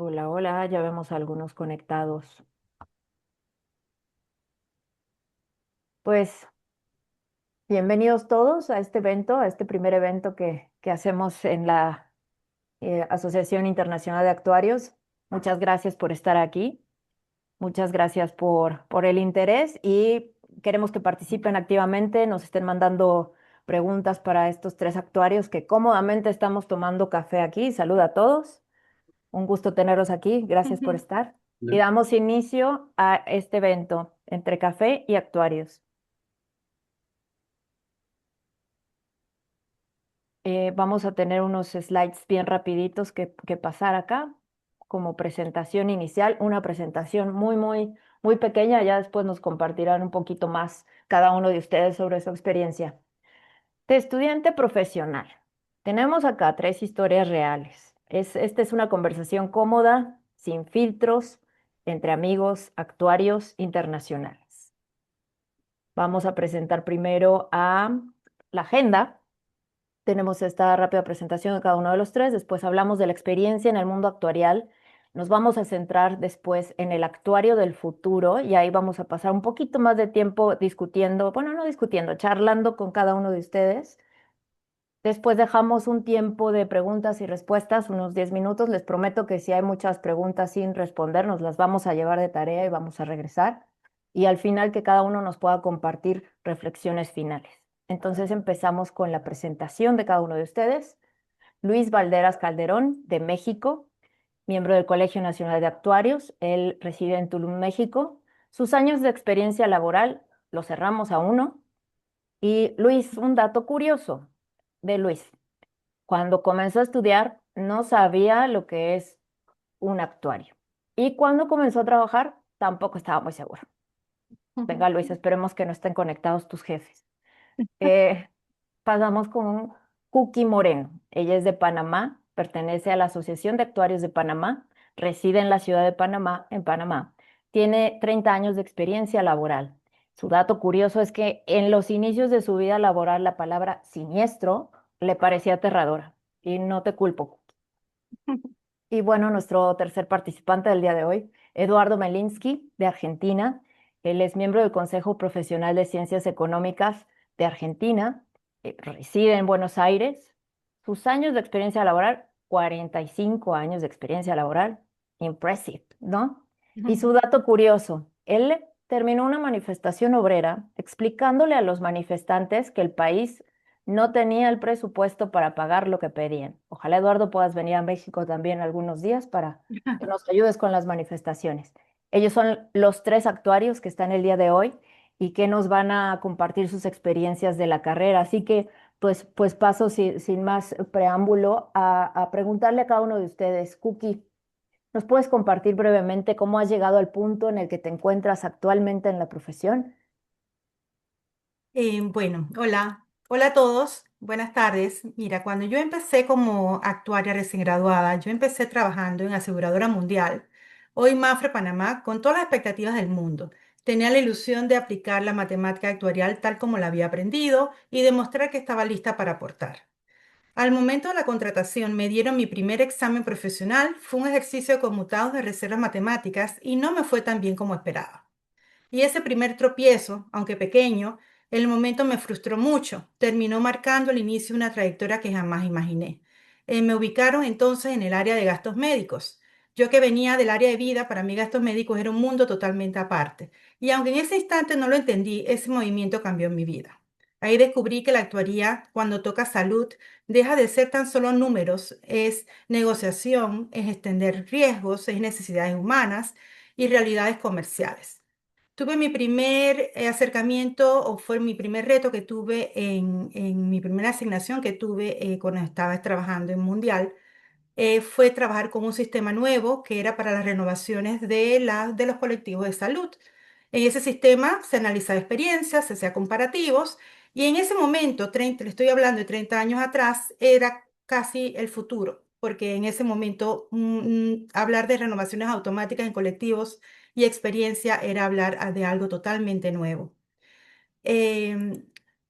Hola, hola, ya vemos algunos conectados. Pues bienvenidos todos a este evento, a este primer evento que hacemos en la Asociación Internacional de Actuarios. Muchas gracias por estar aquí, muchas gracias por el interés y queremos que participen activamente, nos estén mandando preguntas para estos tres actuarios que cómodamente estamos tomando café aquí. Saluda a todos. Un gusto tenerlos aquí. Gracias por estar. Y Hola. damos inicio a este evento entre café y actuarios. Vamos a tener unos slides bien rapiditos que pasar acá como presentación inicial, una presentación muy pequeña. Ya después nos compartirán un poquito más cada uno de ustedes sobre su experiencia. De estudiante profesional. Tenemos acá tres historias reales. Esta es una conversación cómoda, sin filtros, entre amigos, actuarios internacionales. Vamos a presentar primero a la agenda. Tenemos esta rápida presentación de cada uno de los tres. Después hablamos de la experiencia en el mundo actuarial. Nos vamos a centrar después en el actuario del futuro y ahí vamos a pasar un poquito más de tiempo discutiendo, bueno, no discutiendo, charlando con cada uno de ustedes. Después dejamos un tiempo de preguntas y respuestas, unos 10 minutos. Les prometo que si hay muchas preguntas sin responder, nos las vamos a llevar de tarea y vamos a regresar. Y al final que cada uno nos pueda compartir reflexiones finales. Entonces empezamos con la presentación de cada uno de ustedes. Luis Valderas Calderón, de México, miembro del Colegio Nacional de Actuarios. Él reside en Tulum, México. Sus años de experiencia laboral los cerramos a uno. Y Luis, un dato curioso de Luis. Cuando comenzó a estudiar, no sabía lo que es un actuario. Y cuando comenzó a trabajar, tampoco estaba muy seguro. Venga, Luis, esperemos que no estén conectados tus jefes. Eh, Pasamos con Cookie Moreno. Ella es de Panamá, pertenece a la Asociación de Actuarios de Panamá, reside en la ciudad de Panamá, en Panamá. Tiene 30 años de experiencia laboral. Su dato curioso es que en los inicios de su vida laboral la palabra siniestro le parecía aterradora. Y no te culpo. Y bueno, nuestro tercer participante del día de hoy, Eduardo Melinsky, de Argentina. Él es miembro del Consejo Profesional de Ciencias Económicas de Argentina, reside en Buenos Aires. Sus años de experiencia laboral, 45 años de experiencia laboral. Impressive, ¿no? Y su dato curioso, él terminó una manifestación obrera explicándole a los manifestantes que el país no tenía el presupuesto para pagar lo que pedían. Ojalá, Eduardo, puedas venir a México también algunos días para que nos ayudes con las manifestaciones. Ellos son los tres actuarios que están el día de hoy y que nos van a compartir sus experiencias de la carrera. Así que, pues paso sin más preámbulo a preguntarle a cada uno de ustedes, Cookie, ¿nos puedes compartir brevemente cómo has llegado al punto en el que te encuentras actualmente en la profesión? Hola a todos, buenas tardes. Mira, cuando yo empecé como actuaria recién graduada, yo empecé trabajando en Aseguradora Mundial, hoy Mafre Panamá, con todas las expectativas del mundo. Tenía la ilusión de aplicar la matemática actuarial tal como la había aprendido y demostrar que estaba lista para aportar. Al momento de la contratación me dieron mi primer examen profesional, fue un ejercicio de conmutados de reservas matemáticas y no me fue tan bien como esperaba. Y ese primer tropiezo, aunque pequeño, en el momento me frustró mucho. Terminó marcando el inicio de una trayectoria que jamás imaginé. Me ubicaron entonces en el área de gastos médicos. Yo que venía del área de vida, para mí gastos médicos era un mundo totalmente aparte. Y aunque en ese instante no lo entendí, ese movimiento cambió mi vida. Ahí descubrí que la actuaría, cuando toca salud, deja de ser tan solo números, es negociación, es extender riesgos, es necesidades humanas y realidades comerciales. Tuve mi primer acercamiento o fue mi primer reto que tuve en mi primera asignación que tuve cuando estaba trabajando en Mundial. Fue trabajar con un sistema nuevo que era para las renovaciones de los colectivos de salud. En ese sistema se analizaba experiencias, se hacía comparativos y en ese momento, 30, le estoy hablando de 30 años atrás, era casi el futuro, porque en ese momento hablar de renovaciones automáticas en colectivos y experiencia era hablar de algo totalmente nuevo. Em,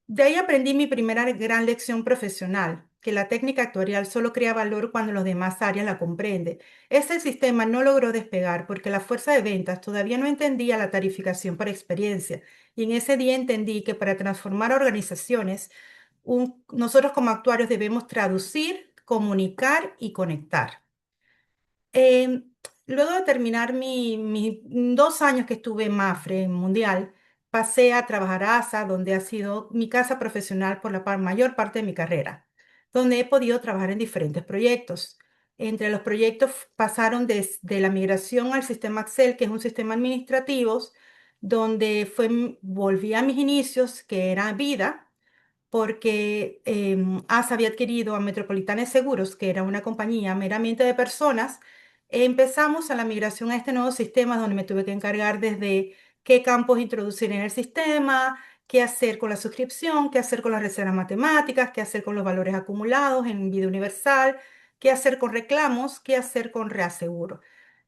de ahí aprendí mi primera gran lección profesional. que la técnica actuarial solo crea valor cuando las demás áreas la comprenden. Ese sistema no logró despegar porque la fuerza de ventas todavía no entendía la tarificación por experiencia. Y en ese día entendí que para transformar organizaciones, nosotros como actuarios debemos traducir, comunicar y conectar. Eh, Luego de terminar mis 2 años que estuve en Mafre, en Mundial, pasé a trabajar a ASA, donde ha sido mi casa profesional por la mayor parte de mi carrera, donde he podido trabajar en diferentes proyectos. Entre los proyectos pasaron desde la migración al sistema Excel, que es un sistema administrativo, donde volví a mis inicios, que era vida porque ASA había adquirido a Metropolitana de Seguros, que era una compañía meramente de personas. Empezamos a la migración a este nuevo sistema donde me tuve que encargar desde qué campos introducir en el sistema, qué hacer con la suscripción, qué hacer con las reservas matemáticas, qué hacer con los valores acumulados en vida universal, qué hacer con reclamos, qué hacer con reaseguro.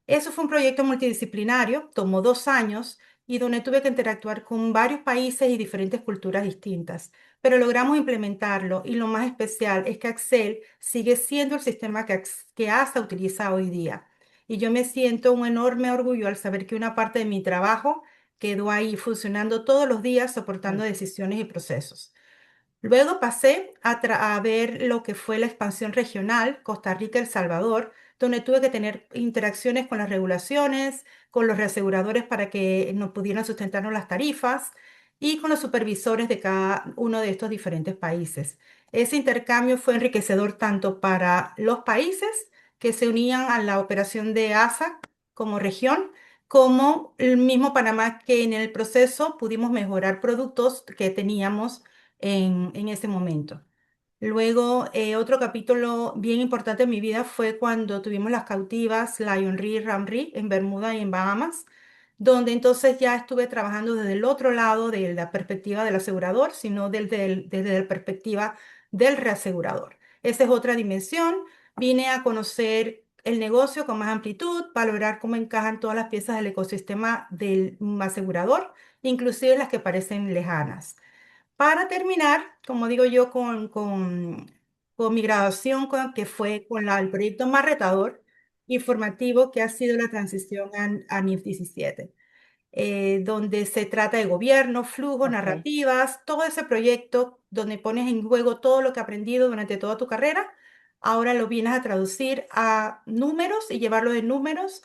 Eso fue un proyecto multidisciplinario, tomó 2 años y donde tuve que interactuar con varios países y diferentes culturas distintas, pero logramos implementarlo y lo más especial es que Excel sigue siendo el sistema que ASA utiliza hoy día. Y yo me siento un enorme orgullo al saber que una parte de mi trabajo quedó ahí funcionando todos los días, soportando Sí. decisiones y procesos. Luego pasé a ver lo que fue la expansión regional, Costa Rica, El Salvador, donde tuve que tener interacciones con las regulaciones, con los reaseguradores para que nos pudieran sustentarnos las tarifas y con los supervisores de cada uno de estos diferentes países. Ese intercambio fue enriquecedor tanto para los países que se unían a la operación de ASA como región, como el mismo Panamá, que en el proceso pudimos mejorar productos que teníamos en ese momento. Luego, otro capítulo bien importante en mi vida fue cuando tuvimos las cautivas Lion Re y Ram Re en Bermuda y en Bahamas, donde entonces ya estuve trabajando desde el otro lado de la perspectiva del asegurador, sino desde la perspectiva del reasegurador. Esa es otra dimensión. Vine a conocer el negocio con más amplitud, valorar cómo encajan todas las piezas del ecosistema del asegurador, inclusive las que parecen lejanas. Para terminar, como digo yo, con mi graduación, que fue con el proyecto más retador y formativo que ha sido la transición a NIF 17, donde se trata de gobierno, flujo, Ok, narrativas, todo ese proyecto donde pones en juego todo lo que has aprendido durante toda tu carrera, ahora lo vienes a traducir a números y llevarlo de números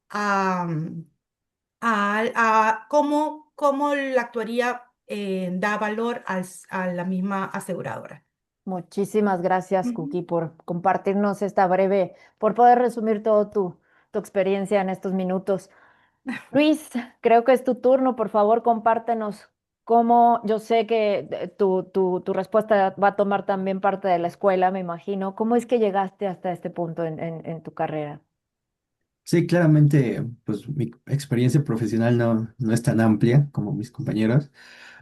a, a cómo la actuaría da valor a la misma aseguradora. muchísimas gracias, Ujú. Cookie, por compartirnos esta breve, por poder resumir todo tu experiencia en estos minutos. Luis, creo que es tu turno. Por favor, compártenos cómo, yo sé que tu respuesta va a tomar también parte de la escuela, me imagino. ¿Cómo es que llegaste hasta este punto en tu carrera? Sí, claramente, pues mi experiencia profesional no es tan amplia como mis compañeros,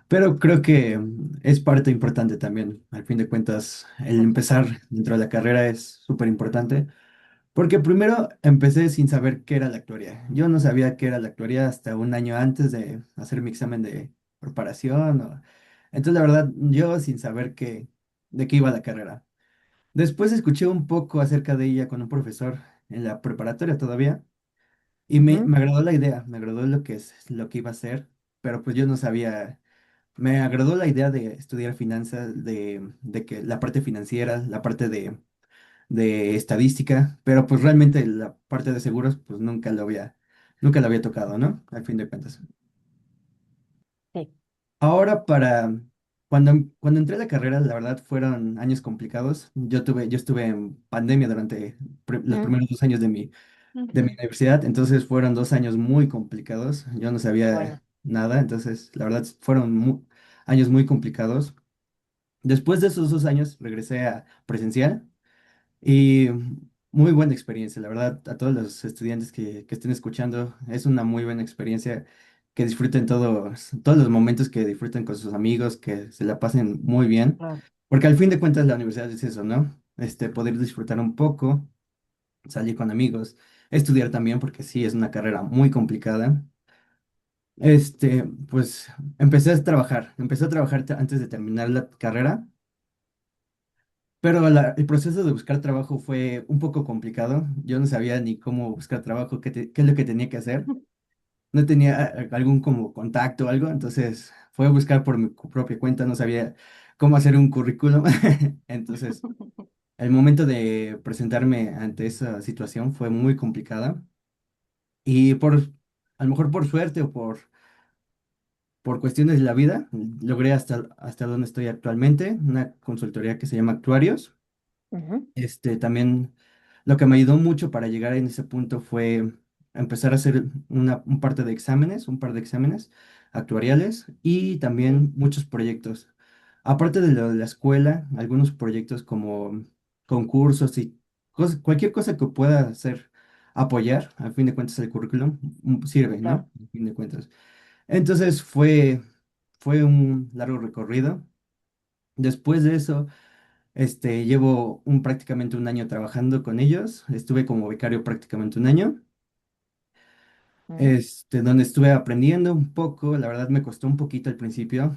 pero creo que es parte importante también. Al fin de cuentas, el empezar dentro de la carrera es súper importante, porque primero empecé sin saber qué era la actuaría. Yo no sabía qué era la actuaría hasta un año antes de hacer mi examen de preparación. Entonces, la verdad, yo sin saber de qué iba la carrera. Después escuché un poco acerca de ella con un profesor en la preparatoria todavía. Y Ujú. me agradó la idea, me agradó lo que iba a hacer, pero pues yo no sabía, me agradó la idea de estudiar finanzas, de que la parte financiera, la parte de estadística, pero pues realmente la parte de seguros pues nunca lo había tocado, ¿no? Al fin de cuentas. Sí. Ahora cuando entré a la carrera, la verdad fueron años complicados. Yo estuve en pandemia durante los Mm. primeros 2 años de mi Ujú. universidad, entonces fueron 2 años muy complicados, yo no Bueno, sabía nada, entonces la verdad fueron años muy complicados. Después de esos 2 años regresé a presencial y muy buena experiencia, la verdad, a todos los estudiantes que estén escuchando, es una muy buena experiencia, que disfruten todos los momentos, que disfruten con sus amigos, que se la pasen muy bien, claro. porque al fin de cuentas la universidad es eso, ¿no? Poder disfrutar un poco, salir con amigos, estudiar también, porque sí, es una carrera muy complicada. Pues empecé a trabajar antes de terminar la carrera pero el proceso de buscar trabajo fue un poco complicado. Yo no sabía ni cómo buscar trabajo, qué es lo que tenía que hacer. No tenía algún como contacto o algo, entonces fue a buscar por mi propia cuenta, no sabía cómo hacer un currículum. Entonces, el momento de presentarme ante esa situación fue muy complicada y a lo mejor por suerte o por cuestiones de la vida, logré hasta donde estoy actualmente, una consultoría que se llama Actuarios. Ujú, También lo que me ayudó mucho para llegar en ese punto fue empezar a hacer un un par de exámenes actuariales y sí, también muchos proyectos. Aparte de lo de la escuela, algunos proyectos como concursos y cualquier cosa que pueda hacer, apoyar, al fin de cuentas el currículum sirve, claro. ¿no? Al fin de cuentas. Entonces fue un largo recorrido. Después de eso... llevo prácticamente un año trabajando con ellos. Estuve como becario prácticamente un año, Ujú, donde estuve aprendiendo un poco. La verdad me costó un poquito al principio.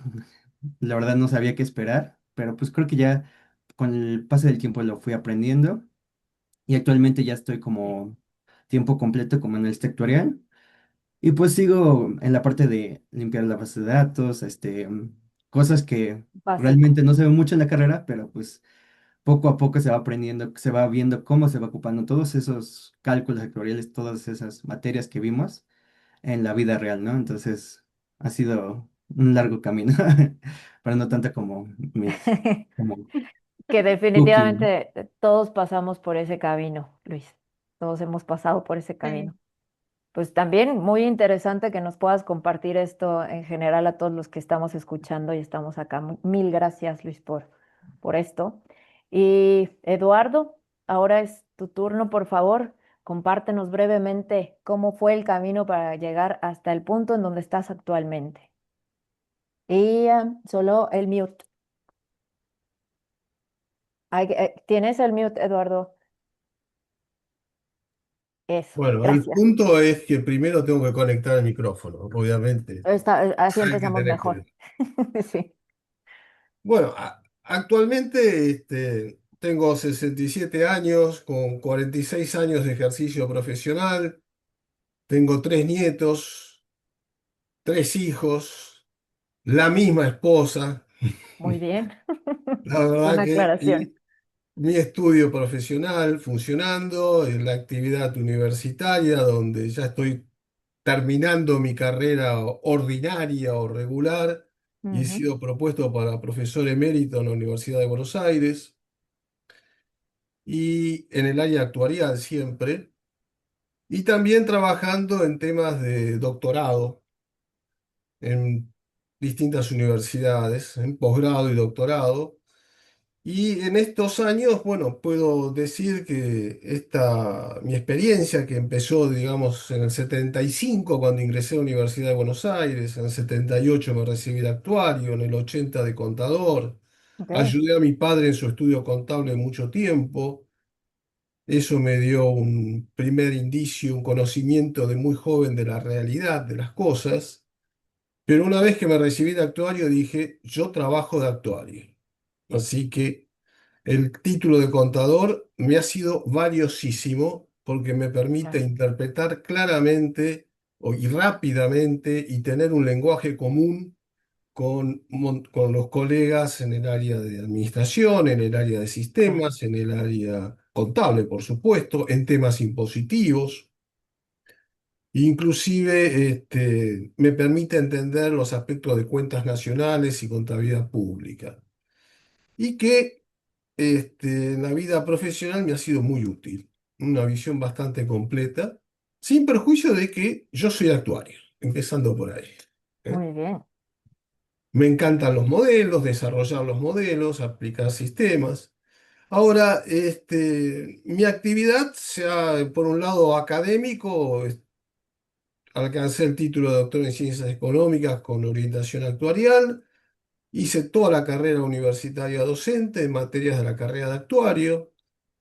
La verdad no sabía qué esperar, pero pues creo que ya con el paso del tiempo lo fui aprendiendo y actualmente ya estoy sí, como tiempo completo como en el sectorial. Y pues sigo en la parte de limpiar la base de datos, cosas que básico. realmente no se ven mucho en la carrera, pero pues poco a poco se va aprendiendo, se va viendo cómo se va ocupando todos esos cálculos actuariales, todas esas materias que vimos en la vida real, ¿no? Entonces, ha sido un largo camino, pero no tanto como como Que cooking. definitivamente todos pasamos por ese camino, Luis. Todos hemos pasado por ese Sí. camino. Pues también muy interesante que nos puedas compartir esto en general a todos los que estamos escuchando y estamos acá. Mil gracias, Luis, por esto. Y Eduardo, ahora es tu turno, por favor. Compártenos brevemente cómo fue el camino para llegar hasta el punto en donde estás actualmente. Y solo el mute. ¿Tienes el mute, Eduardo? Eso, Bueno, el gracias. punto es que primero tengo que conectar el micrófono, obviamente. Así Hay que empezamos tener mejor. cuidado. Sí. Bueno, actualmente tengo 67 años, con 46 años de ejercicio profesional, tengo tres nietos, tres hijos, la misma esposa. Muy bien. La verdad Buena que aclaración. mi estudio profesional funcionando, en la actividad universitaria, donde ya estoy terminando mi carrera ordinaria o regular y he Ujú, sido propuesto para profesor emérito en la Universidad de Buenos Aires y en el área actuarial siempre, y también trabajando en temas de doctorado en distintas universidades, en posgrado y doctorado. Y en estos años, bueno, puedo decir que mi experiencia, que empezó, digamos, en el 75 cuando ingresé a la Universidad de Buenos Aires, en el 78 me recibí de actuario, en el 80 de contador, ok, ayudé a mi padre en su estudio contable mucho tiempo, eso me dio un primer indicio, un conocimiento de muy joven de la realidad de las cosas, pero una vez que me recibí de actuario dije, yo trabajo de actuario, así que... El título de contador me ha sido valiosísimo porque me permite claro, interpretar claramente y rápidamente y tener un lenguaje común con los colegas en el área de administración, en el área de claro, sistemas, en el área contable, por supuesto, en temas impositivos. Inclusive me permite entender los aspectos de cuentas nacionales y contabilidad pública. Y que en la vida profesional me ha sido muy útil. Una visión bastante completa, sin perjuicio de que yo soy actuario, empezando por ahí. ¿eh? muy bien. Me encantan los modelos, desarrollar los modelos, aplicar sistemas. Ahora, mi actividad, sea por un lado académico, alcancé el título de doctor en ciencias económicas con orientación actuarial. Hice toda la carrera universitaria docente en materias de la carrera de actuario.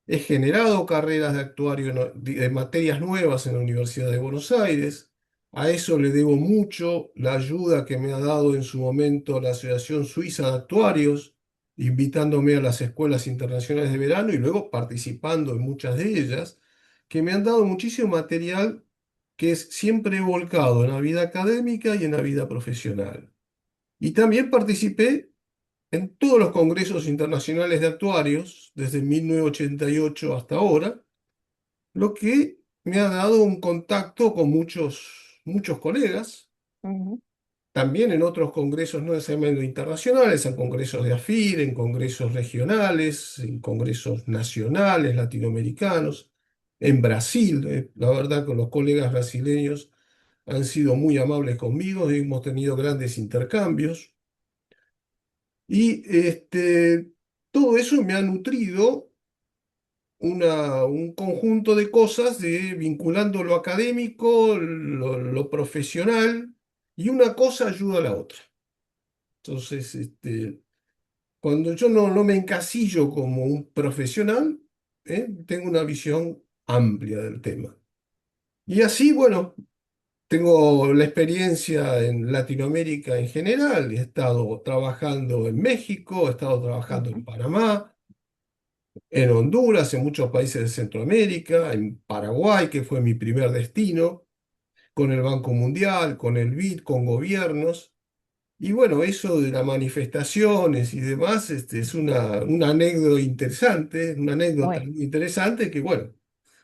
He generado carreras de actuario, de materias nuevas en la Universidad de Buenos Aires. A eso le debo mucho la ayuda que me ha dado en su momento la Asociación Suiza de Actuarios, invitándome a las escuelas internacionales de verano y luego participando en muchas de ellas, que me han dado muchísimo material que es siempre volcado en la vida académica y en la vida profesional. Y también participé en todos los congresos internacionales de actuarios, desde 1988 hasta ahora, lo que me ha dado un contacto con muchos colegas, Ujú, también en otros congresos no necesariamente internacionales, en congresos de AFIR, en congresos regionales, en congresos nacionales, latinoamericanos, en Brasil. La verdad que los colegas brasileños han sido muy amables conmigo y hemos tenido grandes intercambios. Y todo eso me ha nutrido un conjunto de cosas vinculando lo académico, lo profesional, y una cosa ayuda a la otra. Entonces, cuando yo no me encasillo como un profesional, tengo una visión amplia del tema. Y así, bueno, tengo la experiencia en Latinoamérica en general. He estado trabajando en México, he estado trabajando en ujú. Panamá, en Honduras, en muchos países de Centroamérica, en Paraguay, que fue mi primer destino, con el Banco Mundial, con el BID, con gobiernos. Y bueno, eso de las manifestaciones y demás, es una anécdota interesante, una anécdota Uy. muy interesante que, bueno,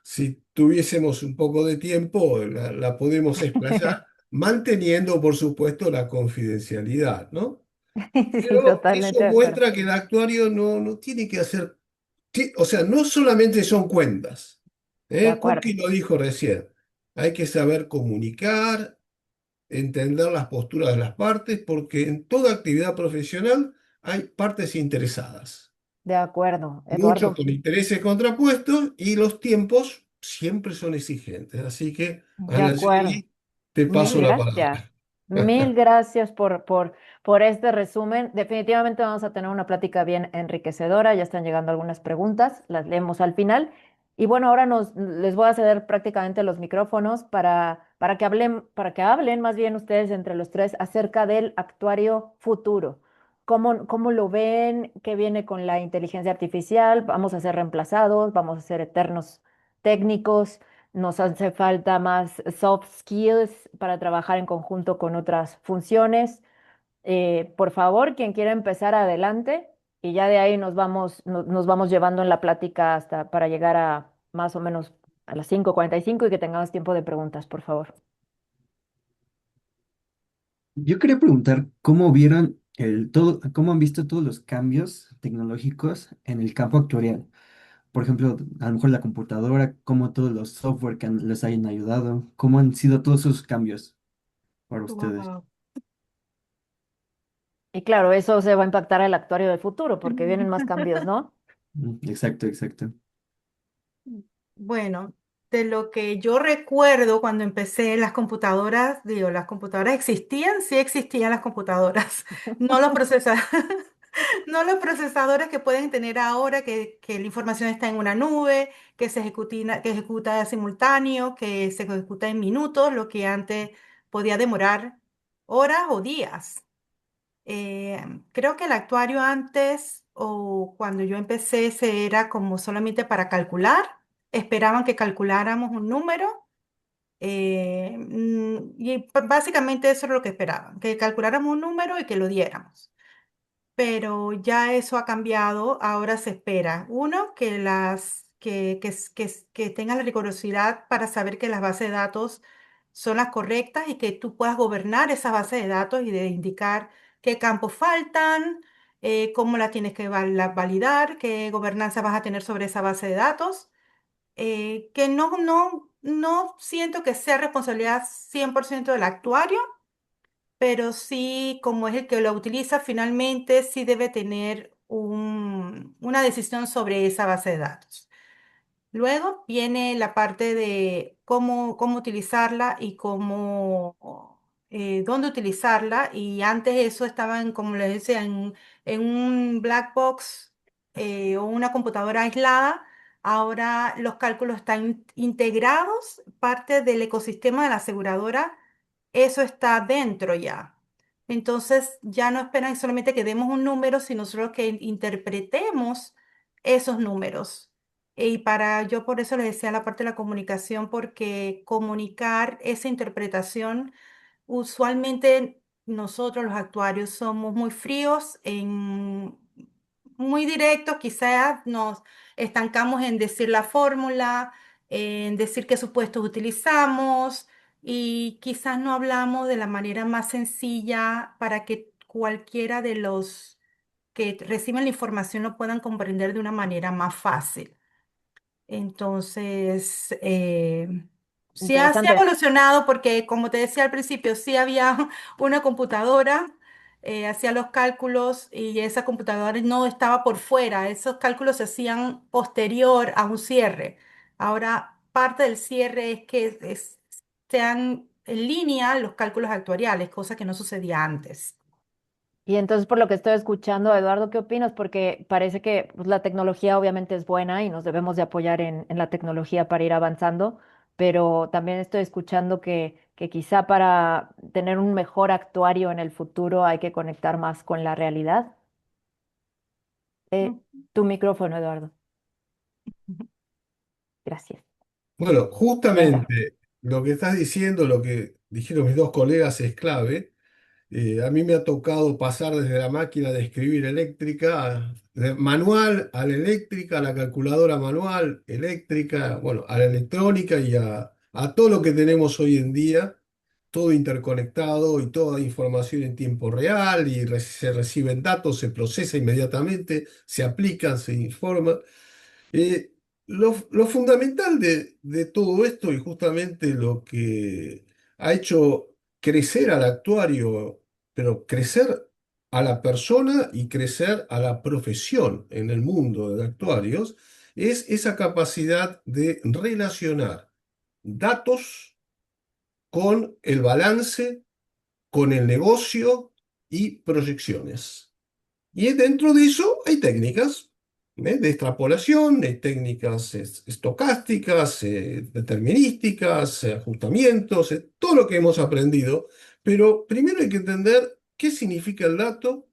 si tuviésemos un poco de tiempo, la podemos explayar, manteniendo, por supuesto, la confidencialidad, ¿no? Sí, Pero eso totalmente de acuerdo. muestra que el actuario no tiene que hacer, o sea, no solamente son cuentas, De ¿eh? acuerdo. Cookie lo dijo recién, hay que saber comunicar, entender las posturas de las partes, porque en toda actividad profesional hay partes interesadas, De acuerdo, muchos Eduardo. con intereses contrapuestos y los tiempos siempre son exigentes. Así que, De acuerdo. Anayeli, te Mil paso la gracias. palabra. Mil gracias por este resumen. Definitivamente vamos a tener una plática bien enriquecedora. Ya están llegando algunas preguntas, las leemos al final. Y bueno, ahora les voy a ceder prácticamente los micrófonos para que hablen más bien ustedes entre los tres acerca del actuario futuro. ¿Cómo lo ven? ¿Qué viene con la inteligencia artificial? ¿Vamos a ser reemplazados? ¿Vamos a ser eternos técnicos? Nos hace falta más soft skills para trabajar en conjunto con otras funciones. Por favor, quien quiera empezar adelante y ya de ahí nos vamos llevando en la plática hasta para llegar a más o menos a las 5:45 y que tengamos tiempo de preguntas, por favor. Yo quería preguntar cómo vieron cómo han visto todos los cambios tecnológicos en el campo actuarial. Por ejemplo, a lo mejor la computadora, cómo todos los software les hayan ayudado, cómo han sido todos esos cambios para ustedes. Wow. Y claro, eso se va a impactar al actuario del futuro porque vienen más cambios, ¿no? Exacto, exacto. Bueno, de lo que yo recuerdo cuando empecé las computadoras, digo, las computadoras existían, sí existían las computadoras, no los procesa- no los procesadores que pueden tener ahora, que la información está en una nube, que ejecuta simultáneo, que se ejecuta en minutos, lo que antes podía demorar horas o días. Creo que el actuario antes o cuando yo empecé se era como solamente para calcular. Esperaban que calculáramos un número y básicamente eso era lo que esperaban, que calculáramos un número y que lo diéramos. Pero ya eso ha cambiado. Ahora se espera, uno, que tengan la rigurosidad para saber que las bases de datos son las correctas y que tú puedas gobernar esa base de datos y de indicar qué campos faltan, cómo la tienes que validar, qué gobernanza vas a tener sobre esa base de datos. Que no siento que sea responsabilidad 100% del actuario, pero sí, como es el que lo utiliza, finalmente sí debe tener una decisión sobre esa base de datos. Luego viene la parte de cómo utilizarla y dónde utilizarla. Y antes eso estaba como les decía, en un black box o una computadora aislada. Ahora los cálculos están integrados, parte del ecosistema de la aseguradora, eso está dentro ya. Entonces ya no esperan solamente que demos un número, sino nosotros que interpretemos esos números. Y yo por eso les decía la parte de la comunicación, porque comunicar esa interpretación, usualmente nosotros los actuarios somos muy fríos, muy directos, quizás nos estancamos en decir la fórmula, en decir qué supuestos utilizamos y quizás no hablamos de la manera más sencilla para que cualquiera de los que reciben la información lo puedan comprender de una manera más fácil. Entonces, sí ha Interesante. evolucionado porque, como te decía al principio, sí había una computadora, hacía los cálculos y esa computadora no estaba por fuera, esos cálculos se hacían posterior a un cierre. Ahora, parte del cierre es que sean en línea los cálculos actuariales, cosa que no sucedía antes. Y entonces, por lo que estoy escuchando, Eduardo, ¿qué opinas? Porque parece que pues, la tecnología obviamente es buena y nos debemos de apoyar en la tecnología para ir avanzando, pero también estoy escuchando que quizá para tener un mejor actuario en el futuro hay que conectar más con la realidad. Mm. Tu micrófono, Eduardo. Gracias. Bueno, Venga. justamente lo que estás diciendo, lo que dijeron mis dos colegas es clave. A mí me ha tocado pasar desde la máquina de escribir eléctrica, de manual a la eléctrica, a la calculadora manual, eléctrica, bueno, a la electrónica y a todo lo que tenemos hoy en día, todo interconectado y toda información en tiempo real y se reciben datos, se procesa inmediatamente, se aplican, se informa. Eh, lo fundamental de todo esto y justamente lo que ha hecho crecer al actuario, pero crecer a la persona y crecer a la profesión en el mundo de actuarios, es esa capacidad de relacionar datos con el balance, con el negocio y proyecciones. Y dentro de eso hay técnicas, de extrapolación, hay técnicas estocásticas, determinísticas, ajustamientos, todo lo que hemos aprendido. Pero primero hay que entender qué significa el dato,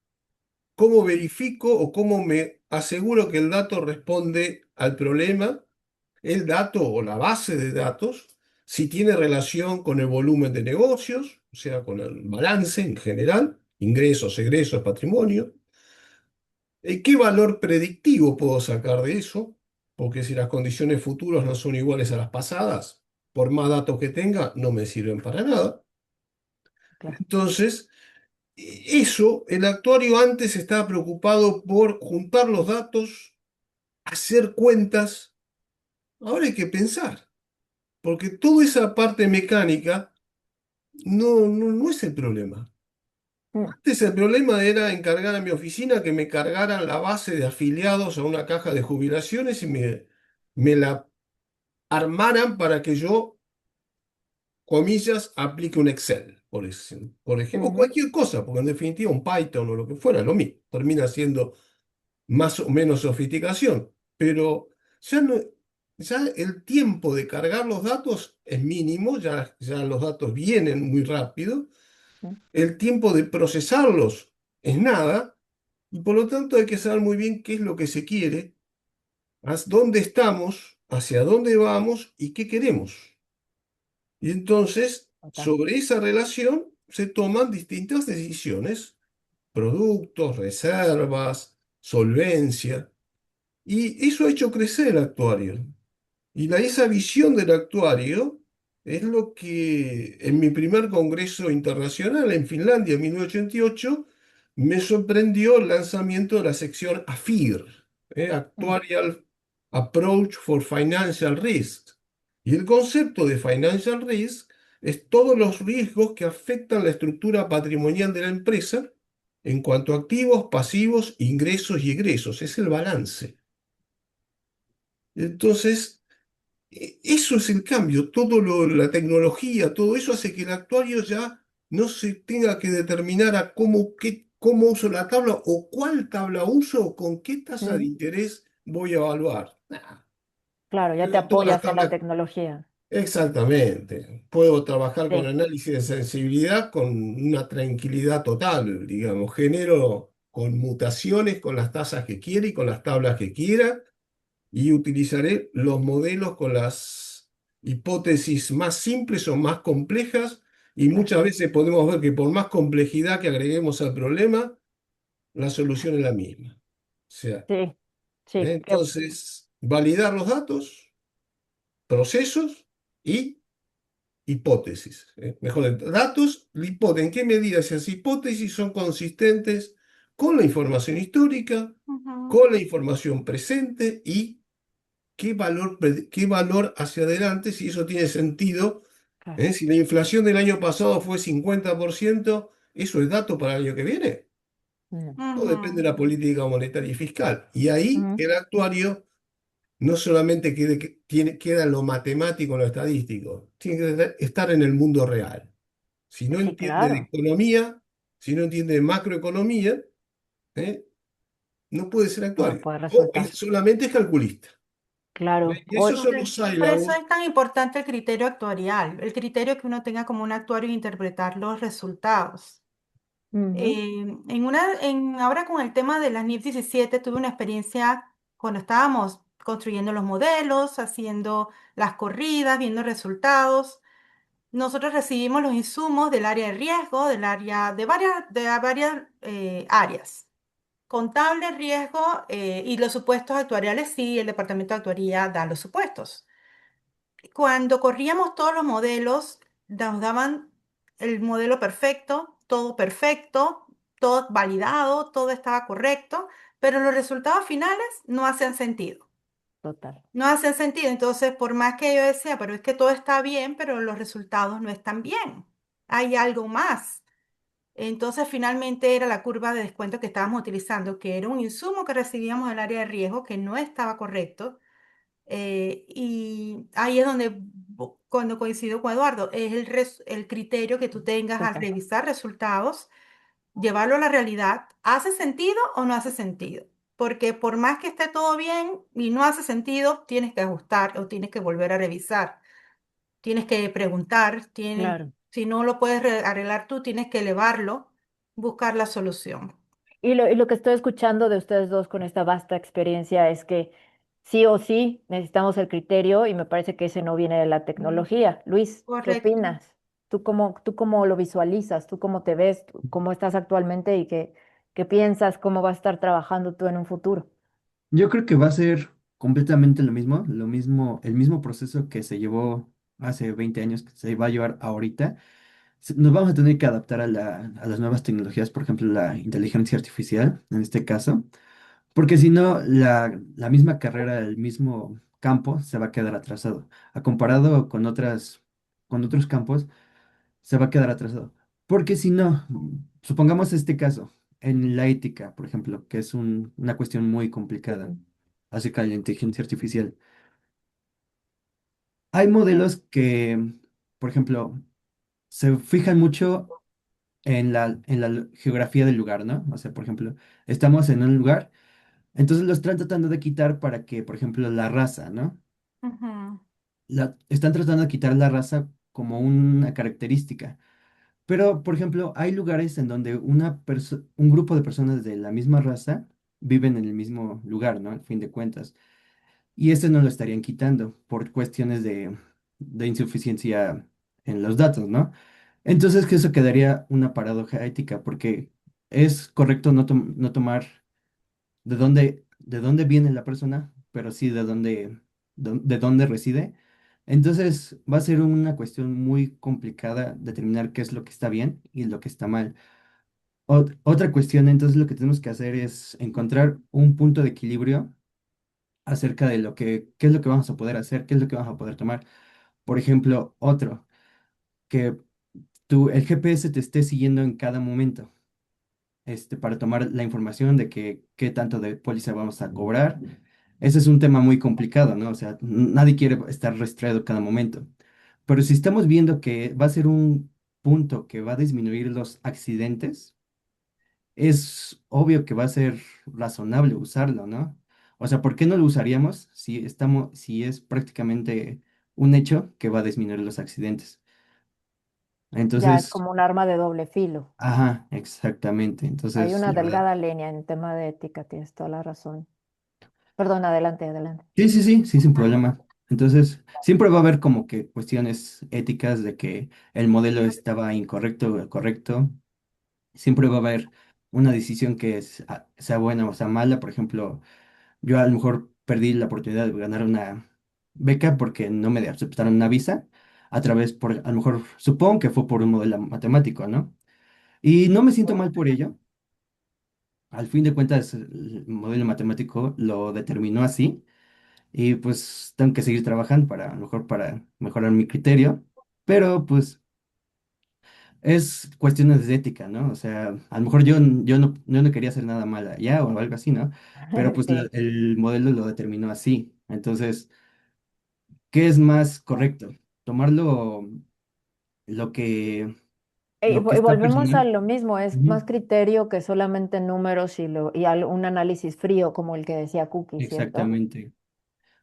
cómo verifico o cómo me aseguro que el dato responde al problema, el dato o la base de datos, si tiene relación con el volumen de negocios, o sea, con el balance en general, ingresos, egresos, patrimonio. ¿Qué valor predictivo puedo sacar de eso? Porque si las condiciones futuras no son iguales a las pasadas, por más datos que tenga, no me sirven para nada. Claro. Entonces, eso, el actuario antes estaba preocupado por juntar los datos, hacer cuentas. Ahora hay que pensar, porque toda esa parte mecánica no es el problema. Mm, Antes el problema era encargar a mi oficina que me cargaran la base de afiliados a una caja de jubilaciones y me la armaran para que yo, comillas, aplique un Excel, por ejemplo, o ujú, cualquier cosa, porque en definitiva un Python o lo que fuera, lo mismo, termina siendo más o menos sofisticación, pero ya, no, ya el tiempo de cargar los datos es mínimo, ya los datos vienen muy rápido, mm, el tiempo de procesarlos es nada. Y por lo tanto hay que saber muy bien qué es lo que se quiere, dónde estamos, hacia dónde vamos y qué queremos. Y entonces, total. sobre esa relación se toman distintas decisiones, productos, reservas, solvencia, y eso ha hecho crecer el actuario. Y esa visión del actuario es lo que en mi primer congreso internacional en Finlandia en 1988 me sorprendió el lanzamiento de la sección AFIR, Mm, Actuarial Approach for Financial Risk. Y el concepto de Financial Risk es todos los riesgos que afectan la estructura patrimonial de la empresa en cuanto a activos, pasivos, ingresos y egresos. Es el balance. Entonces, eso es el cambio, la tecnología, todo eso hace que el actuario ya no se tenga que determinar a cómo uso la tabla o cuál tabla uso o con qué tasa de mm. interés voy a evaluar. Nah, Claro, ya te tengo todas las apoyas en la tablas, tecnología. Exactamente. Puedo trabajar con Sí, análisis de sensibilidad con una tranquilidad total, digamos. Genero con mutaciones, con las tasas que quiera y con las tablas que quiera, y utilizaré los modelos con las hipótesis más simples o más complejas, y claro. muchas veces podemos ver que por más complejidad que agreguemos al problema, la solución es la misma. O sea, Sí, sí, entonces, validar los datos, procesos y hipótesis. Mejor, datos, ¿en qué medida esas hipótesis son consistentes con la información histórica, Ujú. con la información presente y qué valor hacia adelante, si eso tiene sentido? claro. Si la inflación del año pasado fue 50%, ¿eso es dato para el año que viene? Mm, Todo depende de la Ujú. política monetaria y fiscal. Y ahí ujú, el actuario no solamente queda en lo matemático, en lo estadístico, tiene que estar en el mundo real. Si no sí, entiende de claro. economía, si no entiende de macroeconomía, ¿eh? No puede ser No actuario. puede O resultar. solamente es calculista. Claro. Y esos son los Por eso sílabos. es tan importante el criterio actuarial, el criterio que uno tenga como un actuario e interpretar los resultados. Ujú, Ahora con el tema de las NIF 17 tuve una experiencia cuando estábamos construyendo los modelos, haciendo las corridas, viendo resultados. Nosotros recibimos los insumos del área de riesgo, del área de varias áreas. Contable, riesgo y los supuestos actuariales, sí, el departamento de actuaría da los supuestos. Cuando corríamos todos los modelos, nos daban el modelo perfecto, todo validado, todo estaba correcto, pero los resultados finales no hacían sentido. total. No hacían sentido. Entonces, por más que yo decía, pero es que todo está bien, pero los resultados no están bien. Hay algo más. Entonces, finalmente era la curva de descuento que estábamos utilizando, que era un insumo que recibíamos del área de riesgo que no estaba correcto. Y ahí es donde, cuando coincido con Eduardo, es el criterio que tú tengas al Total. revisar resultados, llevarlo a la realidad. ¿Hace sentido o no hace sentido? Porque por más que esté todo bien y no hace sentido, tienes que ajustar o tienes que volver a revisar. Tienes que preguntar, Claro. si no lo puedes arreglar tú, tienes que elevarlo, buscar la solución. Y lo que estoy escuchando de ustedes dos con esta vasta experiencia es que sí o sí necesitamos el criterio y me parece que ese no viene de la Mm. tecnología. Luis, ¿qué Correcto. opinas? ¿Tú cómo lo visualizas? ¿Tú cómo te ves? ¿Cómo estás actualmente y qué piensas? ¿Cómo vas a estar trabajando tú en un futuro? Yo creo que va a ser completamente lo mismo, el mismo proceso que se llevó hace 20 años, que se va a llevar ahorita. Nos vamos a tener que adaptar a las nuevas tecnologías, por ejemplo, la inteligencia artificial, en este caso, porque si no, la misma carrera, el mismo campo se va a quedar atrasado. A comparado con otros campos, se va a quedar atrasado. Porque si no, supongamos este caso, en la ética, por ejemplo, que es una cuestión muy complicada Mm, acerca de la inteligencia artificial. Hay modelos que, por ejemplo, se fijan mucho en la geografía del lugar, ¿no? O sea, por ejemplo, estamos en un lugar, entonces lo están tratando de quitar para que, por ejemplo, la raza, ¿no? Ujú, Están tratando de quitar la raza como una característica. Pero, por ejemplo, hay lugares en donde un grupo de personas de la misma raza viven en el mismo lugar, ¿no? Al fin de cuentas. Y este no lo estarían quitando por cuestiones de insuficiencia en los datos, ¿no? Entonces, que eso quedaría una paradoja ética, porque es correcto no tomar de dónde viene la persona, pero sí de dónde reside. Entonces, va a ser una cuestión muy complicada determinar qué es lo que está bien y lo que está mal. Otra cuestión, entonces, lo que tenemos que hacer es encontrar un punto de equilibrio acerca de qué es lo que vamos a poder hacer, qué es lo que vamos a poder tomar. Por ejemplo, que el GPS te esté siguiendo en cada momento, para tomar la información de qué tanto de póliza vamos a cobrar. Ese es un tema muy complicado, ¿no? O sea, nadie quiere estar rastreado cada momento. Pero si estamos viendo que va a ser un punto que va a disminuir los accidentes, es obvio que va a ser razonable usarlo, ¿no? O sea, ¿por qué no lo usaríamos si es prácticamente un hecho que va a disminuir los accidentes. Ya es Entonces, como un arma de doble filo. ajá, exactamente. Hay Entonces, una la verdad. delgada línea en tema de ética, tienes toda la razón. Perdón, adelante, adelante. Sí, sí, sí, sí, sin problema. Entonces, siempre va a haber como que cuestiones éticas de que el modelo estaba incorrecto o correcto. Siempre va a haber una decisión que sea buena o sea mala. Por ejemplo, yo a lo mejor perdí la oportunidad de ganar una beca porque no me aceptaron una visa a través, a lo mejor, supongo que fue por un modelo matemático, ¿no? Y no me siento mal por ello. Al fin de cuentas, el modelo matemático lo determinó así. Y pues tengo que seguir trabajando para, a lo mejor para mejorar mi criterio, pero pues es cuestiones de ética, ¿no? O sea, a lo mejor yo no quería hacer nada mal allá o algo así, ¿no? Pero pues Sí. el modelo lo determinó así. Entonces, ¿qué es más correcto? ¿Tomarlo lo que, lo que Y está volvemos a personal? lo mismo, es Ujú. más criterio que solamente números y un análisis frío como el que decía Cookie, ¿cierto? Exactamente.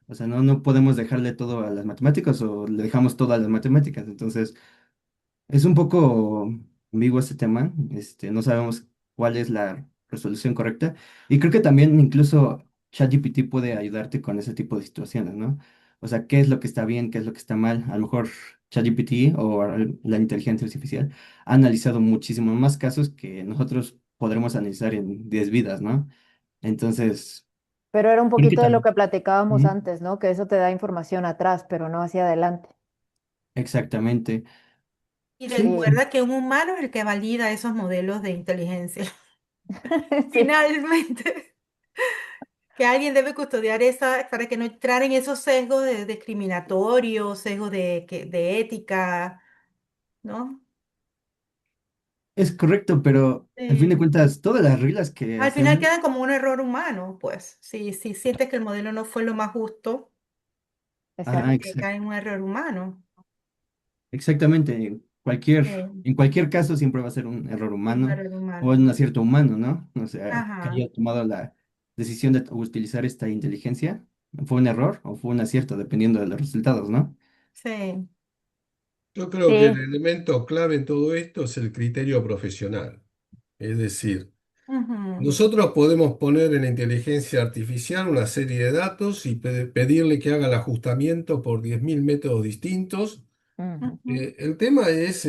O sea, no podemos dejarle todo a las matemáticas o le dejamos todo a las matemáticas. Entonces, es un poco ambiguo este tema, no sabemos cuál es la resolución correcta y creo que también incluso ChatGPT puede ayudarte con ese tipo de situaciones, ¿no? O sea, qué es lo que está bien, qué es lo que está mal. A lo mejor ChatGPT o la inteligencia artificial ha analizado muchísimos más casos que nosotros podremos analizar en 10 vidas, ¿no? Entonces, Pero era un creo que poquito de lo también. que platicábamos Ujú. antes, ¿no? Que eso te da información atrás, pero no hacia adelante. Exactamente. Y Sí, Sí, recuerda que un humano es el que valida esos modelos de inteligencia. sí. Finalmente, que alguien debe custodiar esa para que no entrar en esos sesgos de discriminatorio, sesgos de ética, ¿no? es correcto, pero al fin de Sí. cuentas, todas las reglas que Al final hacemos. quedan como un error humano, pues. Si sientes que el modelo no fue lo más justo, Ajá, Exacto. cae en un error humano. exactamente. Sí, En cualquier caso siempre va a ser un error un humano error o humano. un acierto humano, ¿no? O sea, que Ajá, haya tomado la decisión de utilizar esta inteligencia, ¿fue un error o fue un acierto? Dependiendo de los resultados, ¿no? sí. Yo creo que el Sí. elemento clave en todo esto es el criterio profesional. Es decir, Ujú, nosotros podemos poner en la inteligencia artificial una serie de datos y pedirle que haga el ajustamiento por 10.000 métodos distintos. Ujú, ujú, El tema es,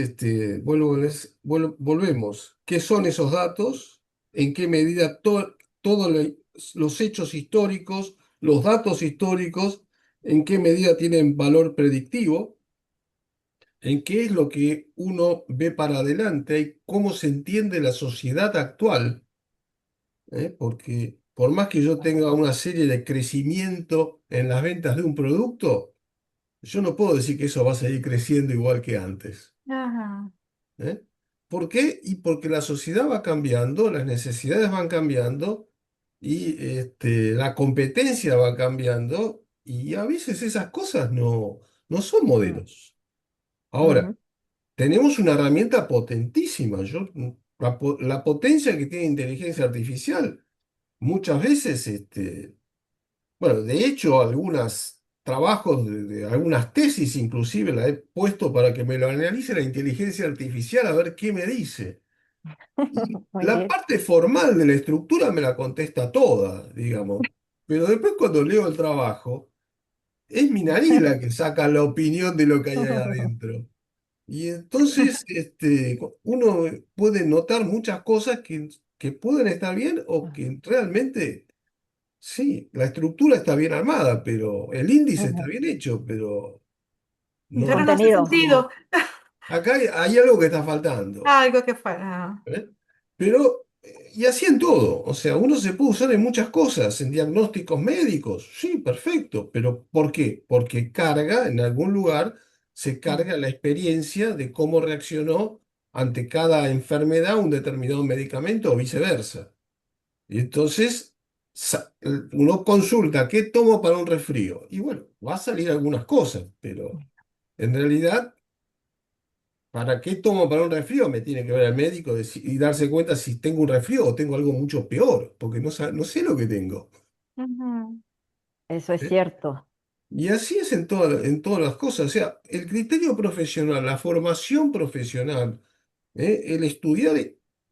volvemos, ¿qué son esos datos? ¿En qué medida todos los hechos históricos, los datos históricos, en qué medida tienen valor predictivo? ¿En qué es lo que uno ve para adelante y cómo se entiende la sociedad actual? Porque por más que yo tenga una serie de crecimiento en las ventas de un producto, yo no puedo decir que eso va a seguir creciendo igual que antes. ajá, ¿Eh? ¿Por qué? Y porque la sociedad va cambiando, las necesidades van cambiando y la competencia va cambiando y a veces esas cosas no son ujú, modelos. Ahora, ujú. tenemos una herramienta potentísima. La potencia que tiene inteligencia artificial, muchas veces, bueno, de hecho, algunos trabajos, de algunas tesis inclusive, la he puesto para que me lo analice la inteligencia artificial a ver qué me dice. Y Muy la bien. parte formal de la estructura me la contesta toda, digamos. Pero después cuando leo el trabajo, es mi nariz la que saca la opinión de lo que hay ahí adentro. Y entonces uno puede notar muchas cosas que pueden estar bien o que realmente, sí, la estructura está bien armada, pero el índice está Ujú. bien hecho, pero El pero no hace no, contenido. sentido. acá hay algo que está faltando. Algo que fuera. ¿Eh? Pero, y así en todo, o sea, uno se puede usar en muchas cosas, en diagnósticos médicos, sí, perfecto, pero ¿por qué? Porque carga, en algún lugar, se Ujú, carga la experiencia de cómo reaccionó ante cada enfermedad un determinado medicamento o viceversa. Y entonces, uno consulta, ¿qué tomo para un resfrío? Y bueno, va a salir algunas cosas, pero en realidad ¿para qué tomo para un resfrío? Me tiene que ver el médico y darse cuenta si tengo un resfrío o tengo algo mucho peor, porque no sé lo que tengo. Ujú. Eso es ¿Eh? cierto. Y así es en todas las cosas. O sea, el criterio profesional, la formación profesional, el estudiar,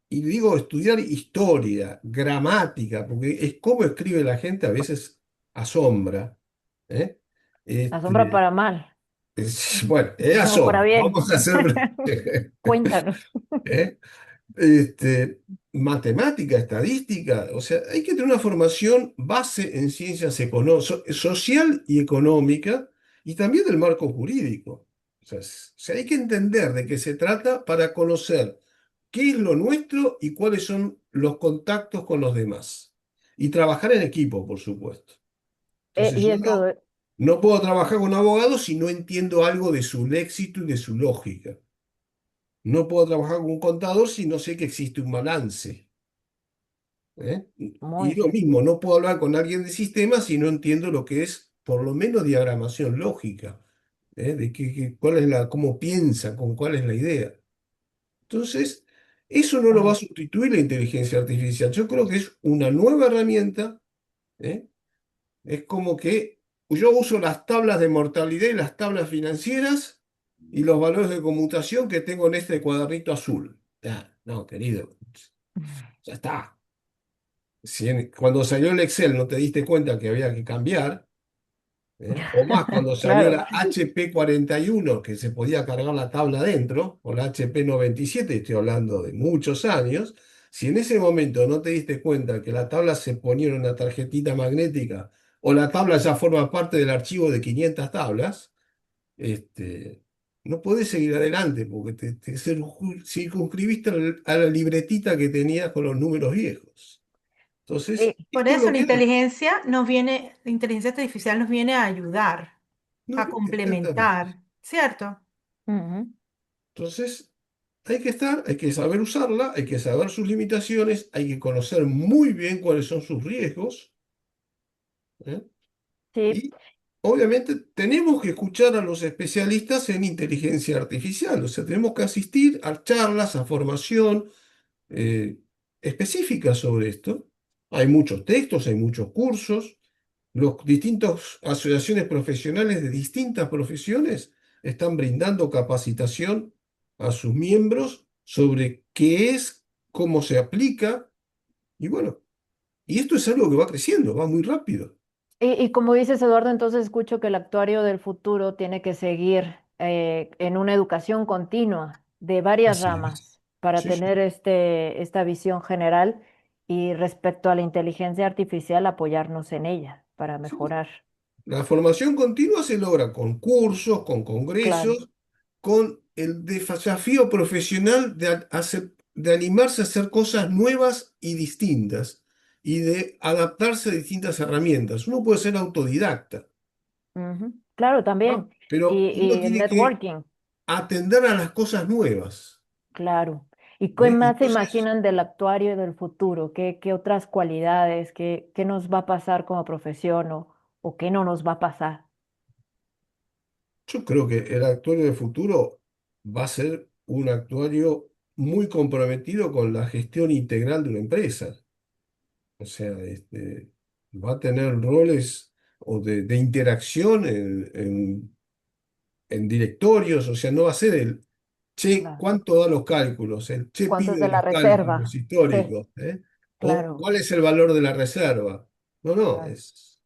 y digo estudiar historia, gramática, porque es cómo escribe la gente, a veces asombra. ¿Eh? Asombra Este, para mal, bueno, no para asombra. bien. Vamos a hacer. Cuéntanos. ¿Eh? este, Matemática, estadística, o sea, hay que tener una formación base en ciencias social y económica y también del marco jurídico. O sea, hay que entender de qué se trata para conocer qué es lo nuestro y cuáles son los contactos con los demás. Y trabajar en equipo, por supuesto. Entonces, Y yo eso, no puedo trabajar con un abogado si no entiendo algo de su léxico y de su lógica. No puedo trabajar con un contador si no sé que existe un balance. ¿Eh? Y muy, lo mismo, no puedo hablar con alguien de sistemas si no entiendo lo que es, por lo menos, diagramación lógica. De cuál es cómo piensa, con cuál es la idea. Entonces, eso no lo va a wow. sustituir la inteligencia artificial. Yo creo que es una nueva herramienta. ¿Eh? Es como que yo uso las tablas de mortalidad y las tablas financieras y los valores de conmutación que tengo en este cuadernito azul. No, querido, ya está. Cuando salió el Excel no te diste cuenta que había que cambiar, o más cuando salió Claro. la HP 41 que se podía cargar la tabla dentro, o la HP 97, estoy hablando de muchos años. Si en ese momento no te diste cuenta que la tabla se ponía en una tarjetita magnética, o la tabla ya forma parte del archivo de 500 tablas, este, no podés seguir adelante porque te circunscribiste a la libretita que tenías con los números viejos. Entonces, Sí, Por esto es eso lo que hay. la inteligencia artificial nos viene a ayudar, No, a exactamente. complementar, ¿cierto? ujú, Entonces, hay que saber usarla, hay que saber sus limitaciones, hay que conocer muy bien cuáles son sus riesgos, ¿eh? sí, Y obviamente tenemos que escuchar a los especialistas en inteligencia artificial, o sea, tenemos que asistir a charlas, a formación eh, específica sobre esto. Hay muchos textos, hay muchos cursos. Los distintos asociaciones profesionales de distintas profesiones están brindando capacitación a sus miembros sobre qué es, cómo se aplica, y bueno, y esto es algo que va creciendo, va muy rápido. y como dices, Eduardo, entonces escucho que el actuario del futuro tiene que seguir en una educación continua de varias Así es. ramas para Sí, tener sí. esta visión general y respecto a la inteligencia artificial, apoyarnos en ella para Sí. mejorar. La formación continua se logra con cursos, con Claro. congresos, con el desafío profesional de animarse a hacer cosas nuevas y distintas y de adaptarse a distintas herramientas. Uno puede ser autodidacta, Ujú, claro, ¿no? también. Pero uno Y el tiene que networking, atender a las cosas nuevas. claro. ¿Y qué más se Entonces, imaginan del actuario del futuro? ¿Qué otras cualidades? ¿Qué nos va a pasar como profesión o qué no nos va a pasar? yo creo que el actuario de futuro va a ser un actuario muy comprometido con la gestión integral de una empresa. O sea, va a tener roles de interacción en directorios, o sea, no va a ser che, Claro. ¿cuánto da los cálculos? El che ¿Cuánto es pide de la los cálculos reserva? Sí, históricos, ¿eh? O claro. ¿cuál es el valor de la reserva? No, no, Claro. es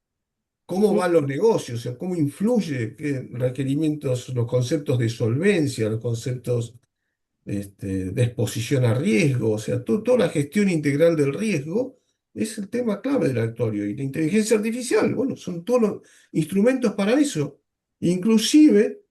cómo Sí, van los negocios, o sea, cómo influye, qué requerimientos, los conceptos de solvencia, los conceptos de exposición a riesgo, o sea, toda la gestión integral del riesgo es el tema clave del actuario. Y la inteligencia artificial, bueno, son todos los instrumentos para eso. Inclusive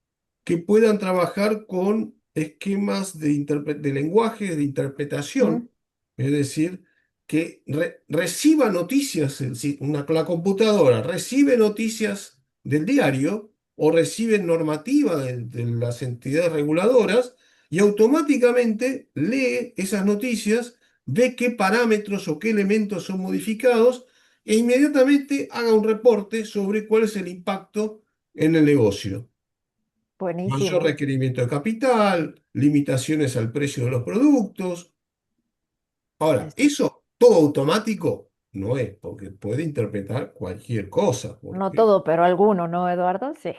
que puedan trabajar con esquemas de lenguaje, de interpretación, ujú, es decir, que reciba noticias, la computadora recibe noticias del diario o recibe normativa de las entidades reguladoras y automáticamente lee esas noticias, ve qué parámetros o qué elementos son modificados e inmediatamente haga un reporte sobre cuál es el impacto en el negocio. Mayor buenísimo. requerimiento de capital, limitaciones al precio de los productos. Ahora, Esto, eso todo automático, no es, porque puede interpretar cualquier cosa, No porque todo, pero alguno, ¿no, Eduardo? Sí,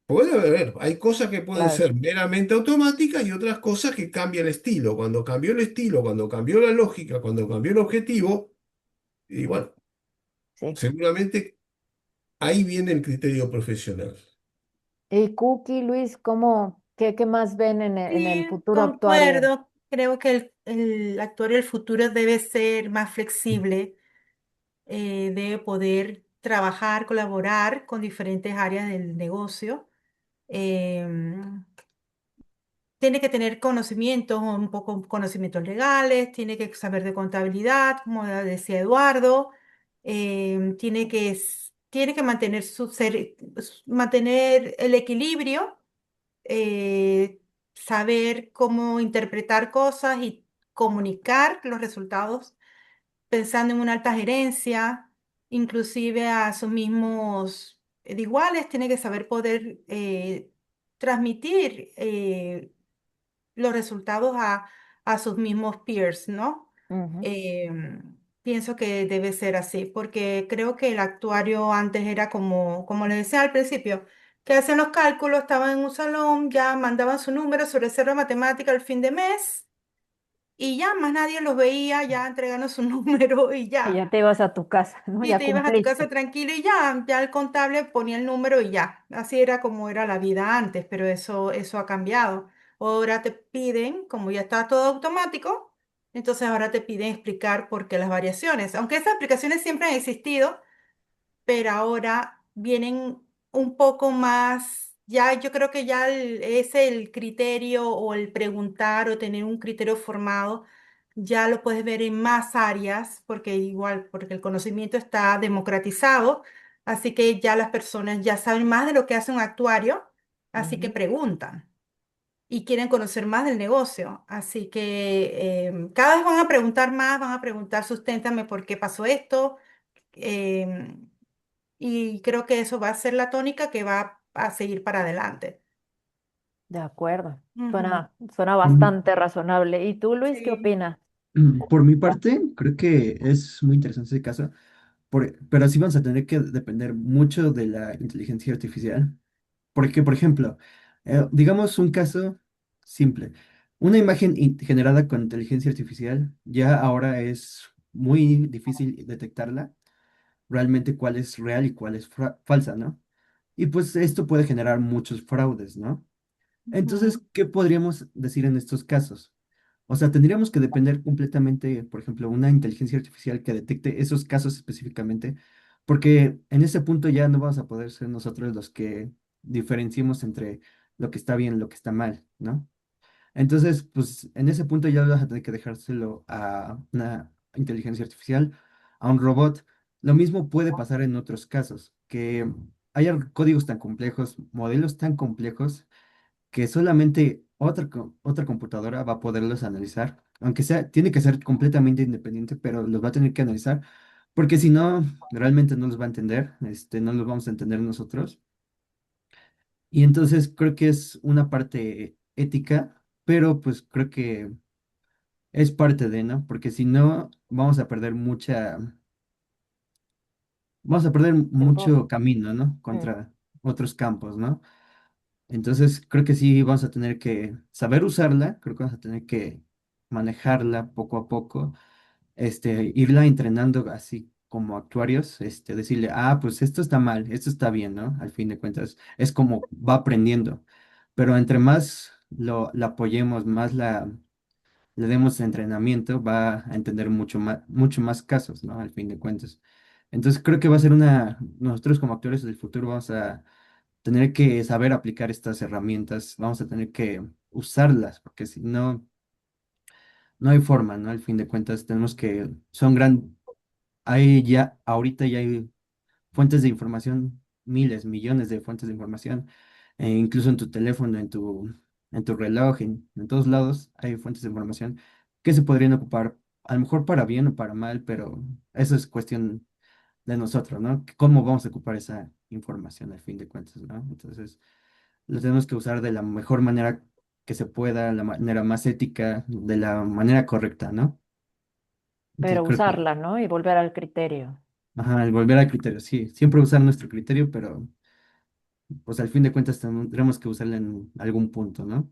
puede haber, hay cosas que pueden claro. ser meramente automáticas y otras cosas que cambia el estilo. Cuando cambió el estilo, cuando cambió la lógica, cuando cambió el objetivo, y bueno, Sí. seguramente ahí viene el criterio profesional. Y Cookie, Luis, qué más ven en el Sí, futuro actuario? concuerdo. Creo que el actuario del futuro debe ser más flexible, debe poder trabajar, colaborar con diferentes áreas del negocio. em, Tiene que tener conocimientos, un poco conocimientos legales, tiene que saber de contabilidad, como decía Eduardo, tiene que mantener mantener el equilibrio, eh, saber cómo interpretar cosas y comunicar los resultados pensando en una alta gerencia, inclusive a sus mismos de iguales, tiene que saber poder transmitir los resultados a sus mismos peers, ¿no? Ujú. Pienso que debe ser así, porque creo que el actuario antes era como les decía al principio, que hacían los cálculos, estaban en un salón, ya mandaban su número, su reserva matemática al fin de mes, y ya más nadie los veía, ya entregaron su número y Y ya. ya te ibas a tu casa, ¿no? Y Ya te ibas a tu casa cumpliste. tranquilo y ya el contable ponía el número y ya. Así era como era la vida antes, pero eso ha cambiado. Ahora te piden, como ya está todo automático, entonces ahora te piden explicar por qué las variaciones. Aunque esas explicaciones siempre han existido, pero ahora vienen un poco más, ya yo creo que ya es el criterio o el preguntar o tener un criterio formado, ya lo puedes ver en más áreas, porque igual, porque el conocimiento está democratizado, así que ya las personas ya saben más de lo que hace un actuario, así que Ujú. preguntan. Y quieren conocer más del negocio. Así que cada vez van a preguntar más, van a preguntar, susténtame por qué pasó esto. em, y creo que eso va a ser la tónica que va a seguir para adelante. De acuerdo. Ujú. Suena Mm, bastante razonable. ¿Y tú, Luis, qué Sí. opinas? Por mi parte, creo que es muy interesante ese caso, pero sí vamos a tener que depender mucho de la inteligencia artificial. Porque, por ejemplo, digamos un caso simple. Una imagen generada con inteligencia artificial ya ahora es muy difícil detectarla, realmente cuál es real y cuál es falsa, ¿no? Y pues esto puede generar muchos fraudes, ¿no? Entonces, Ujú, ¿qué podríamos decir en estos casos? O sea, tendríamos que depender completamente, por ejemplo, una inteligencia artificial que detecte esos casos específicamente, porque en ese punto ya no vamos a poder ser nosotros los que diferenciemos entre lo que está bien y lo que está mal, ¿no? Entonces, pues en ese punto ya vas a tener que dejárselo a una inteligencia artificial, a un robot. Lo mismo puede pasar en otros casos, que haya códigos tan complejos, modelos tan complejos que solamente otra computadora va a poderlos analizar, aunque sea, tiene que ser completamente independiente, pero los va a tener que analizar, porque si no, realmente no los va a entender, no los vamos a entender nosotros. Y entonces creo que es una parte ética, pero pues creo que es parte de, ¿no? Porque si no, vamos a perder Tiempo. mucho camino, ¿no? Mm. Contra otros campos, ¿no? Entonces, creo que sí vamos a tener que saber usarla, creo que vamos a tener que manejarla poco a poco, irla entrenando así como actuarios, decirle, ah, pues esto está mal, esto está bien, ¿no? Al fin de cuentas, es como va aprendiendo, pero entre más la apoyemos, más le demos entrenamiento, va a entender mucho más casos, ¿no? Al fin de cuentas. Entonces, creo que va a ser nosotros como actores del futuro vamos a tener que saber aplicar estas herramientas, vamos a tener que usarlas, porque si no, no hay forma, ¿no? Al fin de cuentas, ahorita ya hay fuentes de información, miles, millones de fuentes de información, incluso en tu teléfono, en tu reloj, en todos lados hay fuentes de información que se podrían ocupar, a lo mejor para bien o para mal, pero eso es cuestión de nosotros, ¿no? ¿Cómo vamos a ocupar esa información al fin de cuentas, ¿no? Entonces, lo tenemos que usar de la mejor manera que se pueda, la manera más ética, de la manera correcta, ¿no? Sí, pero creo que, usarla, ¿no? Y volver al criterio. ajá, el volver al criterio, sí, siempre usar nuestro criterio, pero pues al fin de cuentas tendremos que usarla en algún punto, ¿no?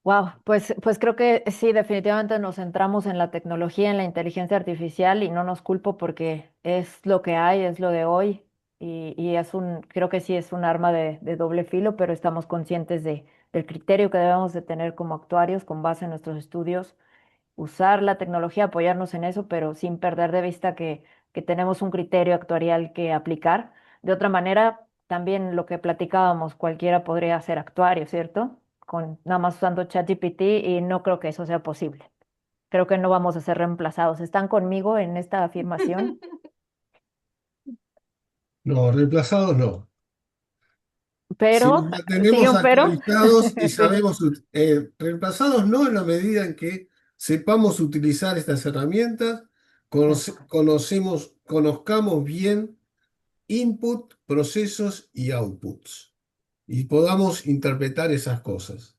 Wow, pues creo que sí, definitivamente nos centramos en la tecnología, en la inteligencia artificial y no nos culpo porque es lo que hay, es lo de hoy y creo que sí es un arma de doble filo, pero estamos conscientes del criterio que debemos de tener como actuarios con base en nuestros estudios, usar la tecnología, apoyarnos en eso, pero sin perder de vista que tenemos un criterio actuarial que aplicar. De otra manera, también lo que platicábamos, cualquiera podría ser actuario, ¿cierto? Con nada más usando ChatGPT y no creo que eso sea posible. Creo que no vamos a ser reemplazados. ¿Están conmigo en esta afirmación? No, reemplazados no. Si nos Pero, sí, mantenemos un pero. actualizados y Sí, sabemos, reemplazados no en la medida en que sepamos utilizar estas herramientas, conozcamos bien input, procesos y outputs y podamos interpretar esas cosas.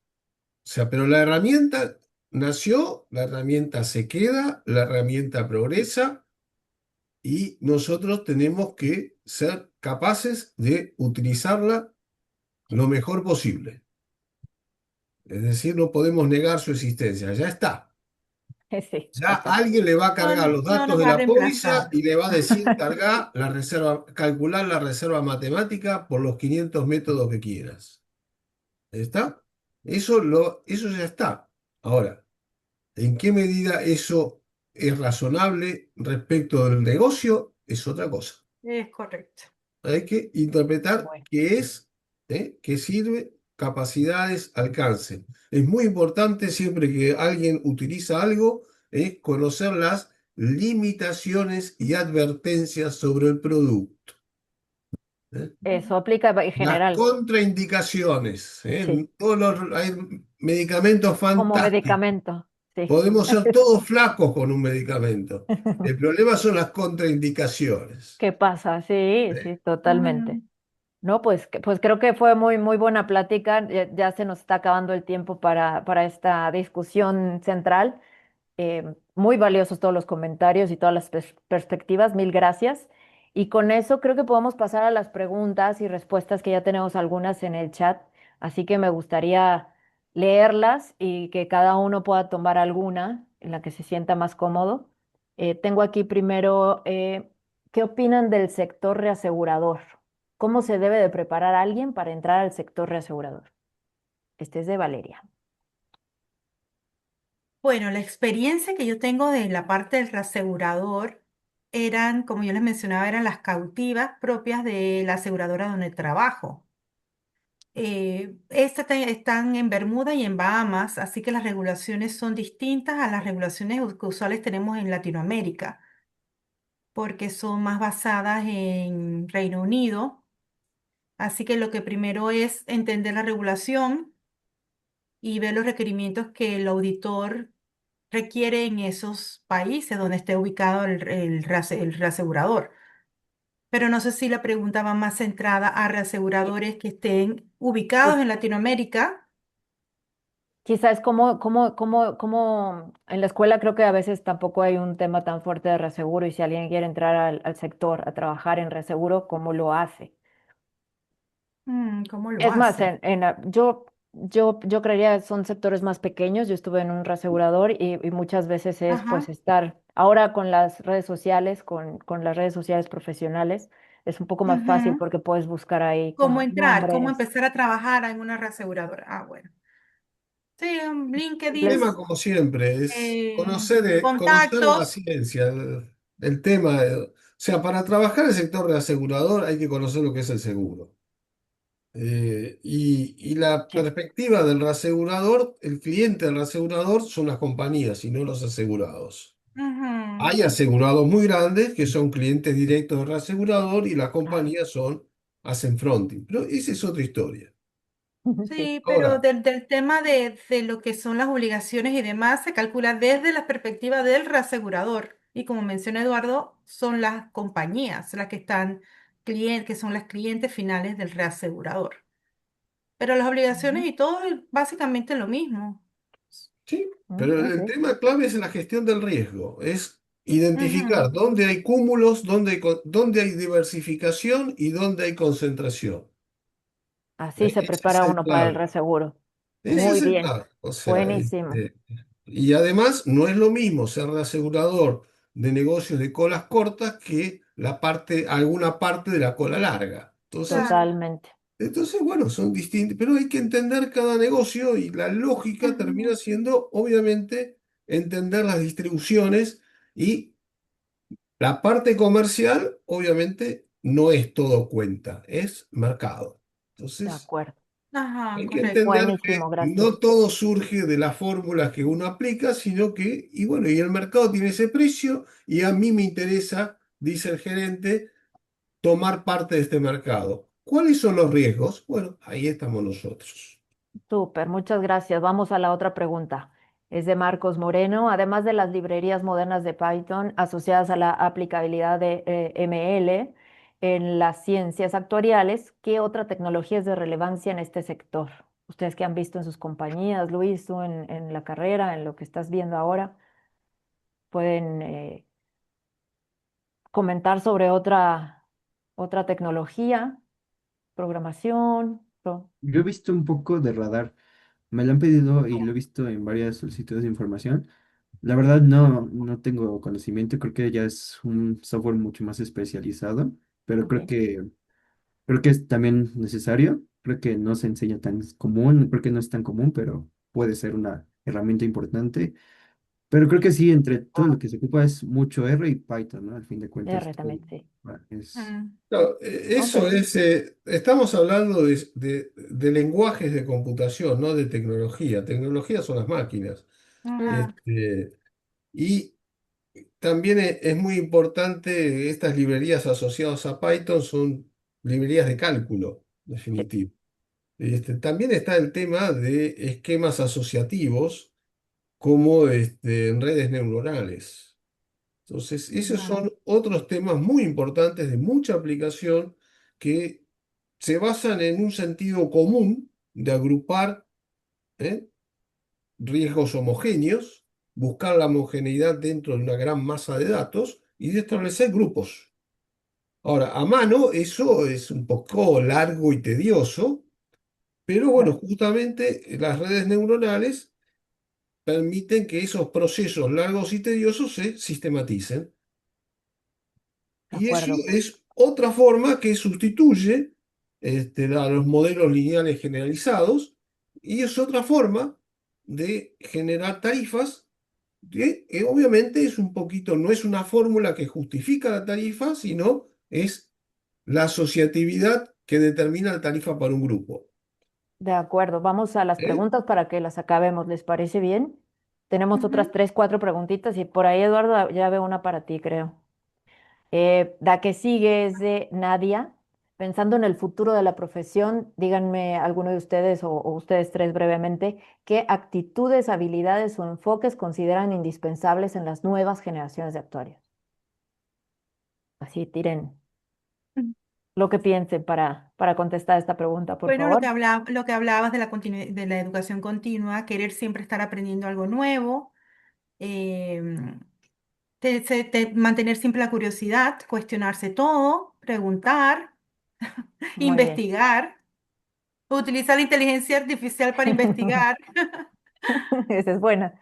O sea, pero la herramienta nació, la herramienta se queda, la herramienta progresa y nosotros tenemos que ser capaces de utilizarla lo mejor posible. Es decir, no podemos negar su existencia. Ya está. sí, Ya total. alguien le va a No, cargar los no datos nos de va a la póliza reemplazar. y le va a decir cargar la reserva, calcular la reserva matemática por los 500 métodos que quieras. ¿Está? Eso ya está. Ahora, ¿en qué medida eso es razonable respecto del negocio? Es otra cosa. Es correcto. Hay que interpretar Bueno, qué es, qué sirve, capacidades, alcance. Es muy importante siempre que alguien utiliza algo, conocer las limitaciones y advertencias sobre el producto. ¿Eh? eso aplica en Las general. contraindicaciones. Sí, Hay medicamentos como fantásticos. medicamento. Sí. Podemos ser todos flacos con un medicamento. El problema son las contraindicaciones. ¿Qué pasa? Sí, sí, ¿Eh? totalmente. Ujú. No, pues creo que fue muy buena plática. Ya se nos está acabando el tiempo para esta discusión central. Muy valiosos todos los comentarios y todas las perspectivas. Mil gracias. Y con eso creo que podemos pasar a las preguntas y respuestas que ya tenemos algunas en el chat. Así que me gustaría leerlas y que cada uno pueda tomar alguna en la que se sienta más cómodo. Tengo aquí primero, ¿qué opinan del sector reasegurador? ¿Cómo se debe de preparar a alguien para entrar al sector reasegurador? Este es de Valeria. Bueno, la experiencia que yo tengo de la parte del reasegurador eran, como yo les mencionaba, eran las cautivas propias de la aseguradora donde trabajo. Están en Bermuda y en Bahamas, así que las regulaciones son distintas a las regulaciones que usuales tenemos en Latinoamérica, porque son más basadas en Reino Unido. Así que lo que primero es entender la regulación y ver los requerimientos que el auditor requiere en esos países donde esté ubicado el reasegurador. Pero no sé si la pregunta va más centrada a reaseguradores que estén ubicados en Latinoamérica. Quizás como en la escuela creo que a veces tampoco hay un tema tan fuerte de reaseguro y si alguien quiere entrar al sector a trabajar en reaseguro, ¿cómo lo hace? ¿Cómo lo Es más, hace? yo creería que son sectores más pequeños. Yo estuve en un reasegurador y muchas veces es pues Ajá. estar ahora con las redes sociales, con las redes sociales profesionales, es un poco más fácil Ujú. porque puedes buscar ahí ¿Cómo como entrar? ¿Cómo nombres. empezar a trabajar en una reaseguradora? Ah, bueno. Sí, El tema, LinkedIn, como siempre, es conocer la contactos. ciencia, el tema. O sea, para trabajar en el sector de asegurador hay que conocer lo que es el seguro. Y la Sí. perspectiva del reasegurador, el cliente del reasegurador son las compañías y no los asegurados. Ujú. Hay asegurados muy grandes que son clientes directos del reasegurador y las Claro. compañías hacen fronting. Pero esa es otra historia. Sí. Sí, pero Ahora, del tema de lo que son las obligaciones y demás se calcula desde la perspectiva del reasegurador. Y como menciona Eduardo, son las compañías las que que son las clientes finales del reasegurador. Pero las obligaciones Ujú. y todo es básicamente lo mismo. Sí, Mm, pero ok. el tema clave es la gestión del riesgo, es identificar Ujú. dónde hay cúmulos, dónde hay diversificación y dónde hay concentración. Así se Ese es prepara el uno para el clave. reseguro. Ese Muy es el bien, clave. O sea, buenísimo. y además no es lo mismo ser reasegurador de negocios de colas cortas que alguna parte de la cola larga. Entonces, Claro. Totalmente. bueno, son distintos, pero hay que entender cada negocio y la lógica termina Ujú. siendo, obviamente, entender las distribuciones y la parte comercial, obviamente, no es todo cuenta, es mercado. De Entonces, acuerdo. Ajá, hay que correcto. entender Buenísimo, que gracias. no todo surge de las fórmulas que uno aplica, sino que, y bueno, y el mercado tiene ese precio y a mí me interesa, dice el gerente, tomar parte de este mercado. ¿Cuáles son los riesgos? Bueno, ahí estamos nosotros. Súper, muchas gracias. Vamos a la otra pregunta. Es de Marcos Moreno. Además de las librerías modernas de Python asociadas a la aplicabilidad de ML en las ciencias actuariales, ¿qué otra tecnología es de relevancia en este sector? Ustedes que han visto en sus compañías, Luis, tú en la carrera, en lo que estás viendo ahora, pueden comentar sobre otra tecnología, programación. Yo he visto un poco de radar. Me lo han pedido y lo he visto en varias solicitudes de información. La verdad no tengo conocimiento, creo que ya es un software mucho más especializado, pero Ok, creo que es también necesario. Creo que no se enseña tan común, creo que no es tan común, pero puede ser una herramienta importante. Pero creo que sí, entre todo lo que se ocupa es mucho R y Python, ¿no? Al fin de cuentas, R todo, también, sí. es... Mm. No, Ok, eso es, estamos hablando de lenguajes de computación, no de tecnología. Tecnología son las máquinas. mm, Ajá. Y también es muy importante, estas librerías asociadas a Python son librerías de cálculo, sí, definitivo. También está el tema de esquemas asociativos como en redes neuronales. Entonces, esos Ujú. son otros temas muy importantes de mucha aplicación que se basan en un sentido común de agrupar ¿eh? riesgos homogéneos, buscar la homogeneidad dentro de una gran masa de datos y de establecer grupos. Ahora, a mano eso es un poco largo y tedioso, pero bueno, claro, justamente las redes neuronales permiten que esos procesos largos y tediosos se sistematicen. de Y eso acuerdo, es otra forma que sustituye a los modelos lineales generalizados y es otra forma de generar tarifas que obviamente es un poquito, no es una fórmula que justifica la tarifa, sino es la asociatividad que determina la tarifa para un grupo. de acuerdo. Vamos a las ¿Eh? preguntas para que las acabemos. ¿Les parece bien? Tenemos otras Ujú. tres, cuatro preguntitas y por ahí, Eduardo, ya veo una para ti, creo. La que sigue es de Nadia. Pensando en el futuro de la profesión, díganme alguno de ustedes o ustedes tres brevemente, ¿qué actitudes, habilidades o enfoques consideran indispensables en las nuevas generaciones de actuarios? Así, tiren lo que piensen para contestar esta pregunta, por Bueno, favor. lo que hablabas de de la educación continua, querer siempre estar aprendiendo algo nuevo, em, mantener siempre la curiosidad, cuestionarse todo, preguntar, Muy bien. investigar, utilizar la inteligencia artificial para investigar. Esa es buena.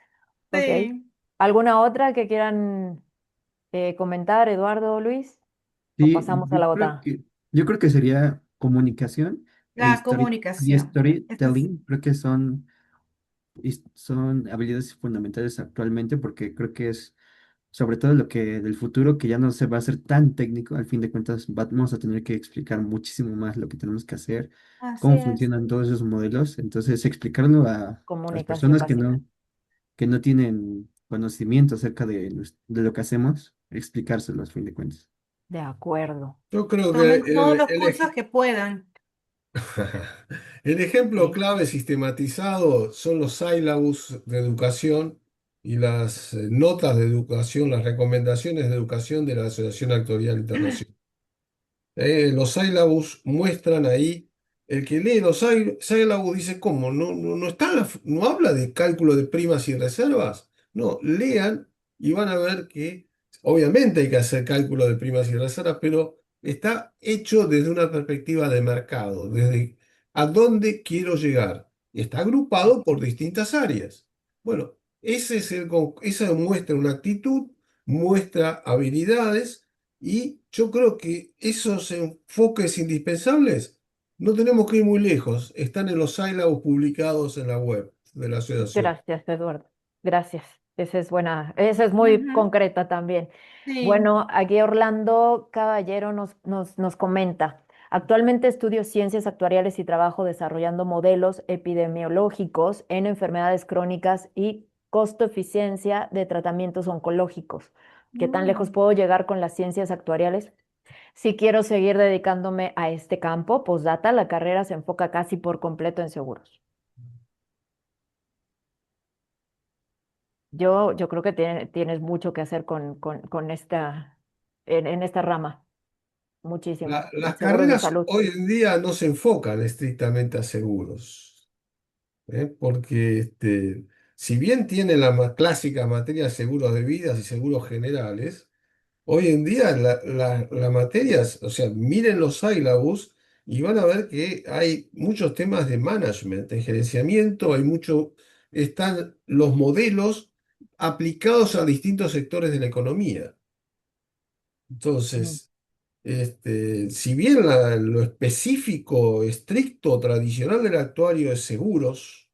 Ok. Sí, ¿Alguna otra que quieran comentar, Eduardo o Luis? ¿O Sí, pasamos a la otra? yo creo que sería comunicación la y comunicación. Esto es, storytelling. Creo que son habilidades fundamentales actualmente porque creo que es sobre todo lo que del futuro, que ya no se va a hacer tan técnico. Al fin de cuentas, vamos a tener que explicar muchísimo más lo que tenemos que hacer, así cómo es. funcionan todos esos modelos. Entonces, explicarlo a las Comunicación personas básica. que no tienen conocimiento acerca de lo que hacemos, explicárselo a fin de cuentas. De acuerdo. Yo creo que Tomen todos los cursos que puedan. el ejemplo Ok. clave sistematizado son los sílabus de educación y las notas de educación, las recomendaciones de educación de la Asociación Actuarial Internacional. Los sílabus muestran ahí el que lee los sílabos dice, ¿cómo? No está no habla de cálculo de primas y reservas. No, lean y van a ver que obviamente hay que hacer cálculo de primas y reservas, pero está hecho desde una perspectiva de mercado, desde a dónde quiero llegar. Y está agrupado por distintas áreas. Bueno, esa muestra una actitud, muestra habilidades y yo creo que esos enfoques indispensables no tenemos que ir muy lejos, están en los sílabos publicados en la web de la asociación. Gracias, Eduardo. Gracias. Esa es buena, esa es muy Ujú, concreta también. sí. Bueno, aquí Orlando Caballero nos comenta. Actualmente estudio ciencias actuariales y trabajo desarrollando modelos epidemiológicos en enfermedades crónicas y costo-eficiencia de tratamientos oncológicos. ¿Qué tan lejos Mm. puedo llegar con las ciencias actuariales? Si quiero seguir dedicándome a este campo, postdata, la carrera se enfoca casi por completo en seguros. Yo creo que tienes mucho que hacer con esta, en esta rama, muchísimo. Las Seguros de carreras salud. hoy en día no se enfocan estrictamente a seguros, porque si bien tiene la clásica materia de seguros de vidas y seguros generales, hoy en día la materia, o sea, miren los sílabus y van a ver que hay muchos temas de management, de gerenciamiento, están los modelos aplicados a distintos sectores de la economía. Mm, Entonces, si bien lo específico, estricto, tradicional del actuario es seguros,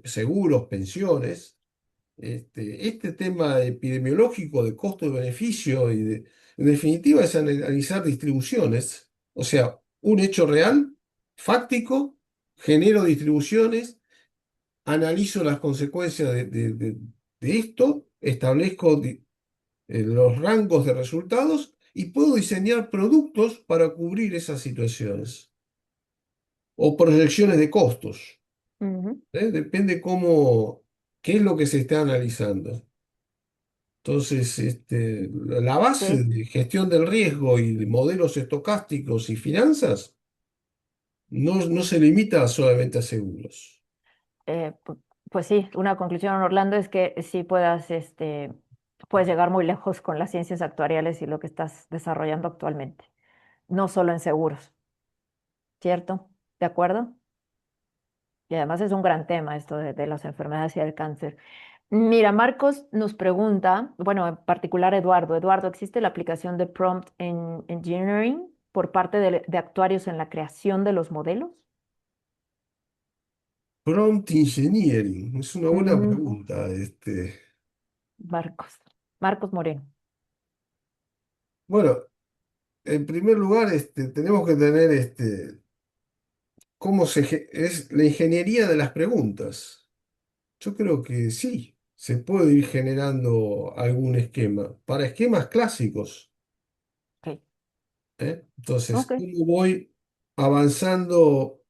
seguros, pensiones, este tema epidemiológico de costo-beneficio en definitiva es analizar distribuciones, o sea, un hecho real, fáctico, genero distribuciones, analizo las consecuencias de esto, establezco los rangos de resultados y puedo diseñar productos para cubrir esas situaciones o proyecciones de costos. ujú. Depende qué es lo que se está analizando. Entonces, la base Sí, de gestión del riesgo y de modelos estocásticos y finanzas no se limita solamente a seguros. pues sí, una conclusión, Orlando, es que sí puedes llegar muy lejos con las ciencias actuariales y lo que estás desarrollando actualmente, no solo en seguros, ¿cierto? ¿De acuerdo? Y además es un gran tema esto de las enfermedades y el cáncer. Mira, Marcos nos pregunta, bueno, en particular Eduardo. Eduardo, ¿existe la aplicación de prompt engineering por parte de actuarios en la creación de los modelos? Prompt engineering, es una buena Mm, pregunta. Marcos, Marcos Moreno. Bueno, en primer lugar, tenemos que tener es la ingeniería de las preguntas. Yo creo que sí, se puede ir generando algún esquema. Para esquemas clásicos, Ok, Entonces, ok. ¿cómo voy avanzando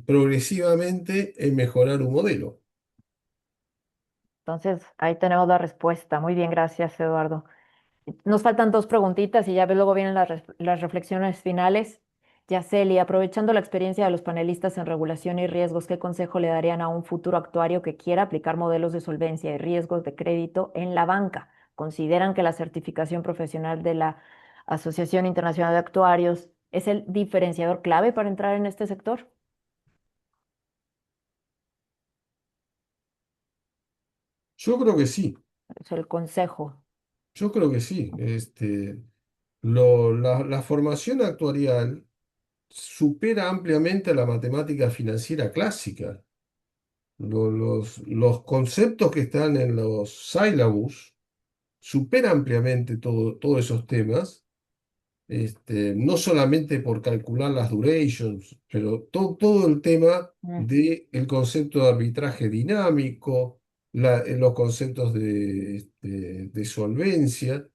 progresivamente en mejorar un modelo? Entonces, ahí tenemos la respuesta. Muy bien, gracias, Eduardo. Nos faltan dos preguntitas y ya luego vienen las reflexiones finales. Yaceli, aprovechando la experiencia de los panelistas en regulación y riesgos, ¿qué consejo le darían a un futuro actuario que quiera aplicar modelos de solvencia y riesgos de crédito en la banca? ¿Consideran que la certificación profesional de la Asociación Internacional de Actuarios es el diferenciador clave para entrar en este sector? Yo creo que sí, Es el consejo. yo creo que sí. La formación actuarial supera ampliamente a la matemática financiera clásica. Los conceptos que están en los syllabus superan ampliamente todos esos temas, no solamente por calcular las durations, pero todo el tema Mm, del concepto de arbitraje dinámico, los conceptos de solvencia,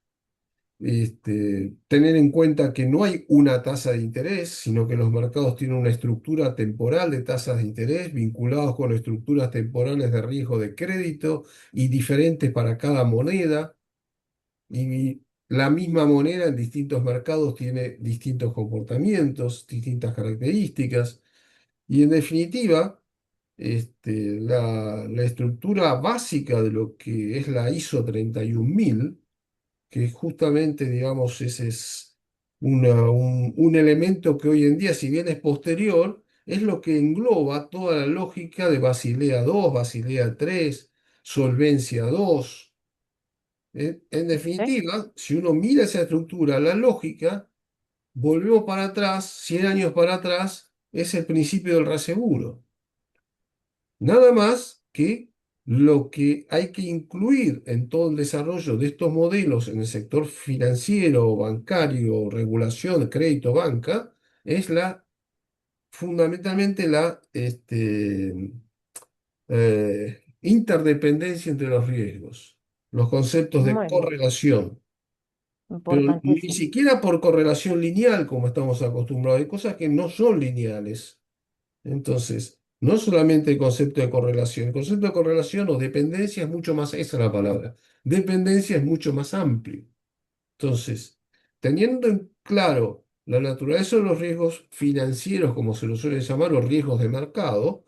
tener en cuenta que no hay una tasa de interés, sino que los mercados tienen una estructura temporal de tasas de interés vinculados con estructuras temporales de riesgo de crédito y diferentes para cada moneda. Y la misma moneda en distintos mercados tiene distintos comportamientos, distintas características, y en definitiva, la estructura básica de lo que es la ISO 31000, que justamente, digamos, ese es un elemento que hoy en día, si bien es posterior, es lo que engloba toda la lógica de Basilea II, Basilea III, Solvencia II. En ¿ok? definitiva, si uno mira esa estructura, la lógica, volvemos para atrás, 100 años para atrás, es el principio del reaseguro. Nada más que lo que hay que incluir en todo el desarrollo de estos modelos en el sector financiero, bancario, regulación, crédito, banca, es fundamentalmente la interdependencia entre los riesgos, los conceptos de Muy bien, correlación, pero ni importantísimo. siquiera por correlación lineal como estamos acostumbrados. Hay cosas que no son lineales. Entonces, no solamente el concepto de correlación, el concepto de correlación o dependencia es mucho más, esa es la palabra, dependencia es mucho más amplio. Entonces, teniendo en claro la naturaleza de los riesgos financieros, como se los suele llamar, los riesgos de mercado,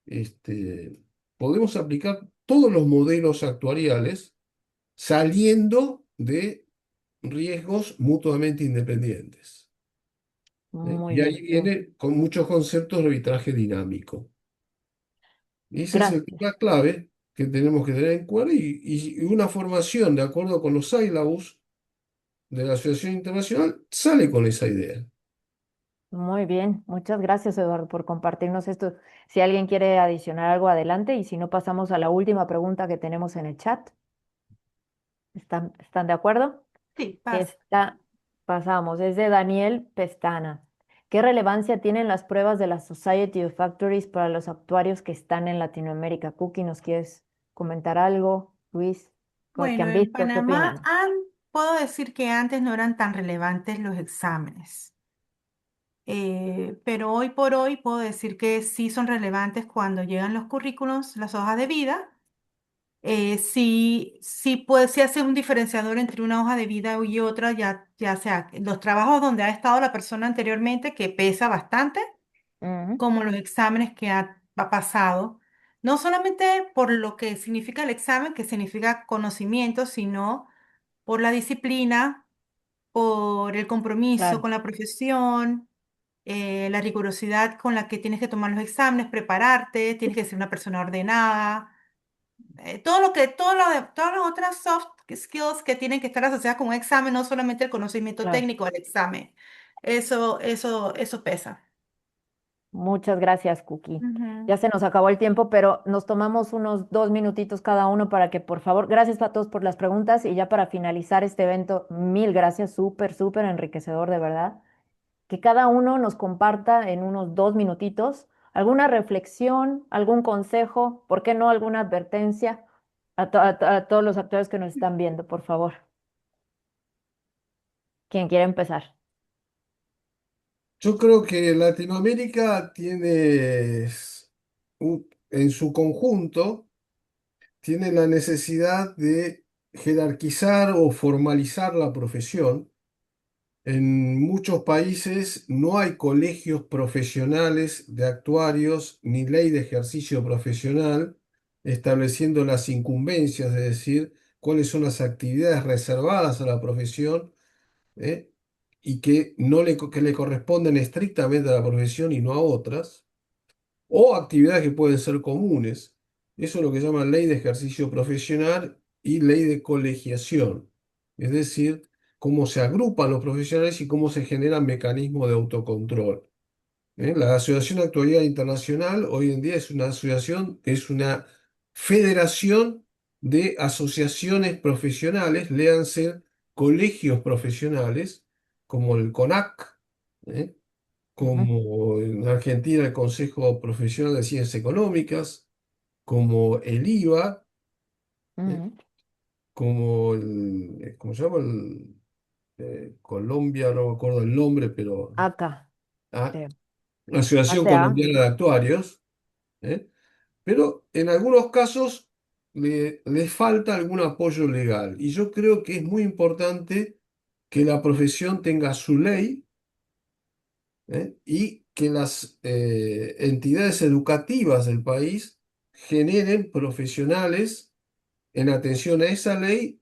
este, podemos aplicar todos los modelos actuariales saliendo de riesgos mutuamente independientes. Muy Y ahí bien. viene con muchos conceptos de arbitraje dinámico. Y ese es el Gracias. tema clave que tenemos que tener en cuenta y una formación de acuerdo con los sílabus de la Asociación Internacional sale con esa idea. Muy bien. Muchas gracias, Eduardo, por compartirnos esto. Si alguien quiere adicionar algo, adelante. Y si no, pasamos a la última pregunta que tenemos en el chat. ¿Están de acuerdo? Sí, pasa. Esta pasamos, es de Daniel Pestana. ¿Qué relevancia tienen las pruebas de la Society of Actuaries para los actuarios que están en Latinoamérica? Cookie, ¿nos quieres comentar algo? Luis, ¿qué Bueno, han en visto? ¿Qué Panamá opinan? puedo decir que antes no eran tan relevantes los exámenes. Pero hoy por hoy puedo decir que sí son relevantes cuando llegan los currículos, las hojas de vida. Sí, sí, sí hace un diferenciador entre una hoja de vida y otra, ya sea los trabajos donde ha estado la persona anteriormente, que pesa bastante, Ujú, como los exámenes que ha pasado. No solamente por lo que significa el examen, que significa conocimiento, sino por la disciplina, por el compromiso claro, con la profesión, la rigurosidad con la que tienes que tomar los exámenes, prepararte, tienes que ser una persona ordenada, todas las otras soft skills que tienen que estar asociadas con un examen, no solamente el conocimiento claro. técnico del examen. Eso pesa. Muchas gracias, Cookie. Ujú. Ya se nos acabó el tiempo, pero nos tomamos unos 2 minutitos cada uno para que, por favor, gracias a todos por las preguntas y ya para finalizar este evento, mil gracias, súper, súper enriquecedor, de verdad. Que cada uno nos comparta en unos 2 minutitos alguna reflexión, algún consejo, ¿por qué no alguna advertencia a todos los actores que nos están viendo, por favor? ¿Quién quiere empezar? Yo creo que Latinoamérica tiene, en su conjunto, tiene la necesidad de jerarquizar o formalizar la profesión. En muchos países no hay colegios profesionales de actuarios ni ley de ejercicio profesional estableciendo las incumbencias, es decir, cuáles son las actividades reservadas a la profesión, ¿eh? Y que, no le, que le corresponden estrictamente a la profesión y no a otras, o actividades que pueden ser comunes. Eso es lo que se llama ley de ejercicio profesional y ley de colegiación, es decir, cómo se agrupan los profesionales y cómo se generan mecanismos de autocontrol. La Asociación de Actuarial Internacional hoy en día es una asociación, es una federación de asociaciones profesionales, léanse colegios profesionales, como el CONAC, ¿eh? Ujú, Como en Argentina el Consejo Profesional de Ciencias Económicas, como el IVA, ¿eh? ujú. Como ¿cómo se llama? Colombia, no me acuerdo el nombre, pero Acá, ah, sí. la Asociación ACA. Colombiana de Actuarios, ¿eh? Pero en algunos casos le falta algún apoyo legal. Y yo creo que es muy importante que la profesión tenga su ley, y que las entidades educativas del país generen profesionales en atención a esa ley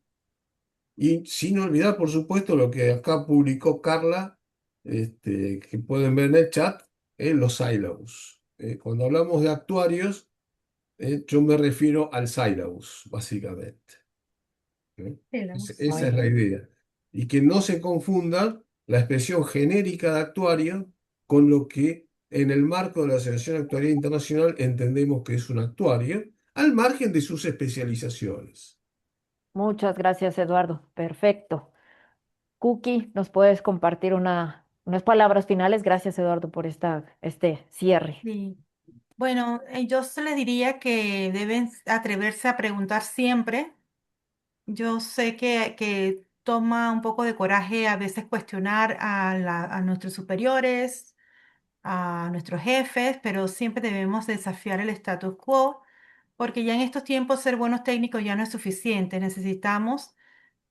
y sin olvidar, por supuesto, lo que acá publicó Carla, que pueden ver en el chat, los sílabus. Cuando hablamos de actuarios, yo me refiero al syllabus, básicamente. Esa Muy es la bien. idea. Y que no se confunda la expresión genérica de actuario con lo que en el marco de la Asociación Actuaria Internacional entendemos que es un actuario, al margen de sus especializaciones. Muchas gracias, Eduardo. Perfecto. Cookie, ¿nos puedes compartir unas palabras finales? Gracias, Eduardo, por este cierre. Sí. Bueno, yo se les diría que deben atreverse a preguntar siempre. Yo sé que toma un poco de coraje a veces cuestionar a nuestros superiores, a nuestros jefes, pero siempre debemos desafiar el status quo, porque ya en estos tiempos ser buenos técnicos ya no es suficiente. Necesitamos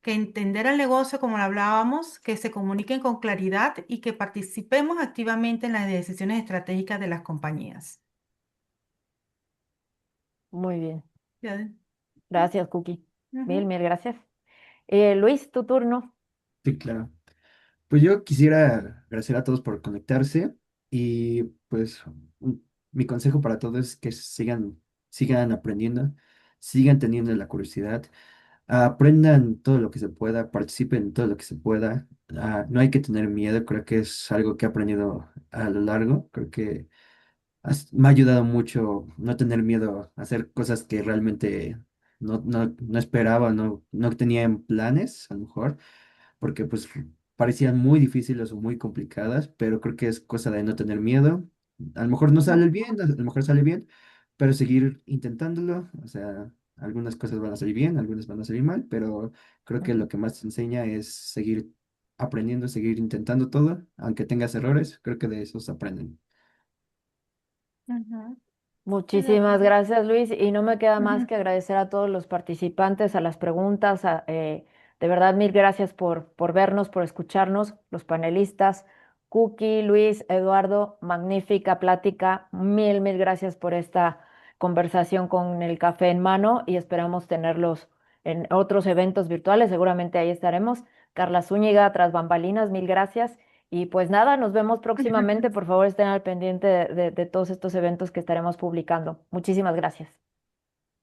que entender el negocio como lo hablábamos, que se comuniquen con claridad y que participemos activamente en las decisiones estratégicas de las compañías. Muy bien. Ya. Gracias, Cookie. Mil, Ujú. mil gracias. Luis, tu turno. Sí, claro. Pues yo quisiera agradecer a todos por conectarse y pues mi consejo para todos es que sigan aprendiendo, sigan teniendo la curiosidad, aprendan todo lo que se pueda, participen en todo lo que se pueda. No hay que tener miedo, creo que es algo que he aprendido a lo largo, creo que me ha ayudado mucho no tener miedo a hacer cosas que realmente no esperaba, no tenía en planes, a lo mejor porque pues parecían muy difíciles o muy complicadas, pero creo que es cosa de no tener miedo. A lo mejor no sale bien, a lo mejor sale bien, pero seguir intentándolo. O sea, algunas cosas van a salir bien, algunas van a salir mal, pero creo que lo que más te enseña es seguir aprendiendo, seguir intentando todo, aunque tengas errores, creo que de esos aprenden. Ujú. Estoy de Muchísimas acuerdo. gracias, Luis. Y no me queda más Ujú. que agradecer a todos los participantes, a las preguntas. De verdad, mil gracias por vernos, por escucharnos, los panelistas. Cookie, Luis, Eduardo, magnífica plática. Mil, mil gracias por esta conversación con el café en mano y esperamos tenerlos en otros eventos virtuales. Seguramente ahí estaremos. Carla Zúñiga, tras bambalinas, mil gracias. Y pues nada, nos vemos próximamente. Por favor, estén al pendiente de todos estos eventos que estaremos publicando. Muchísimas gracias.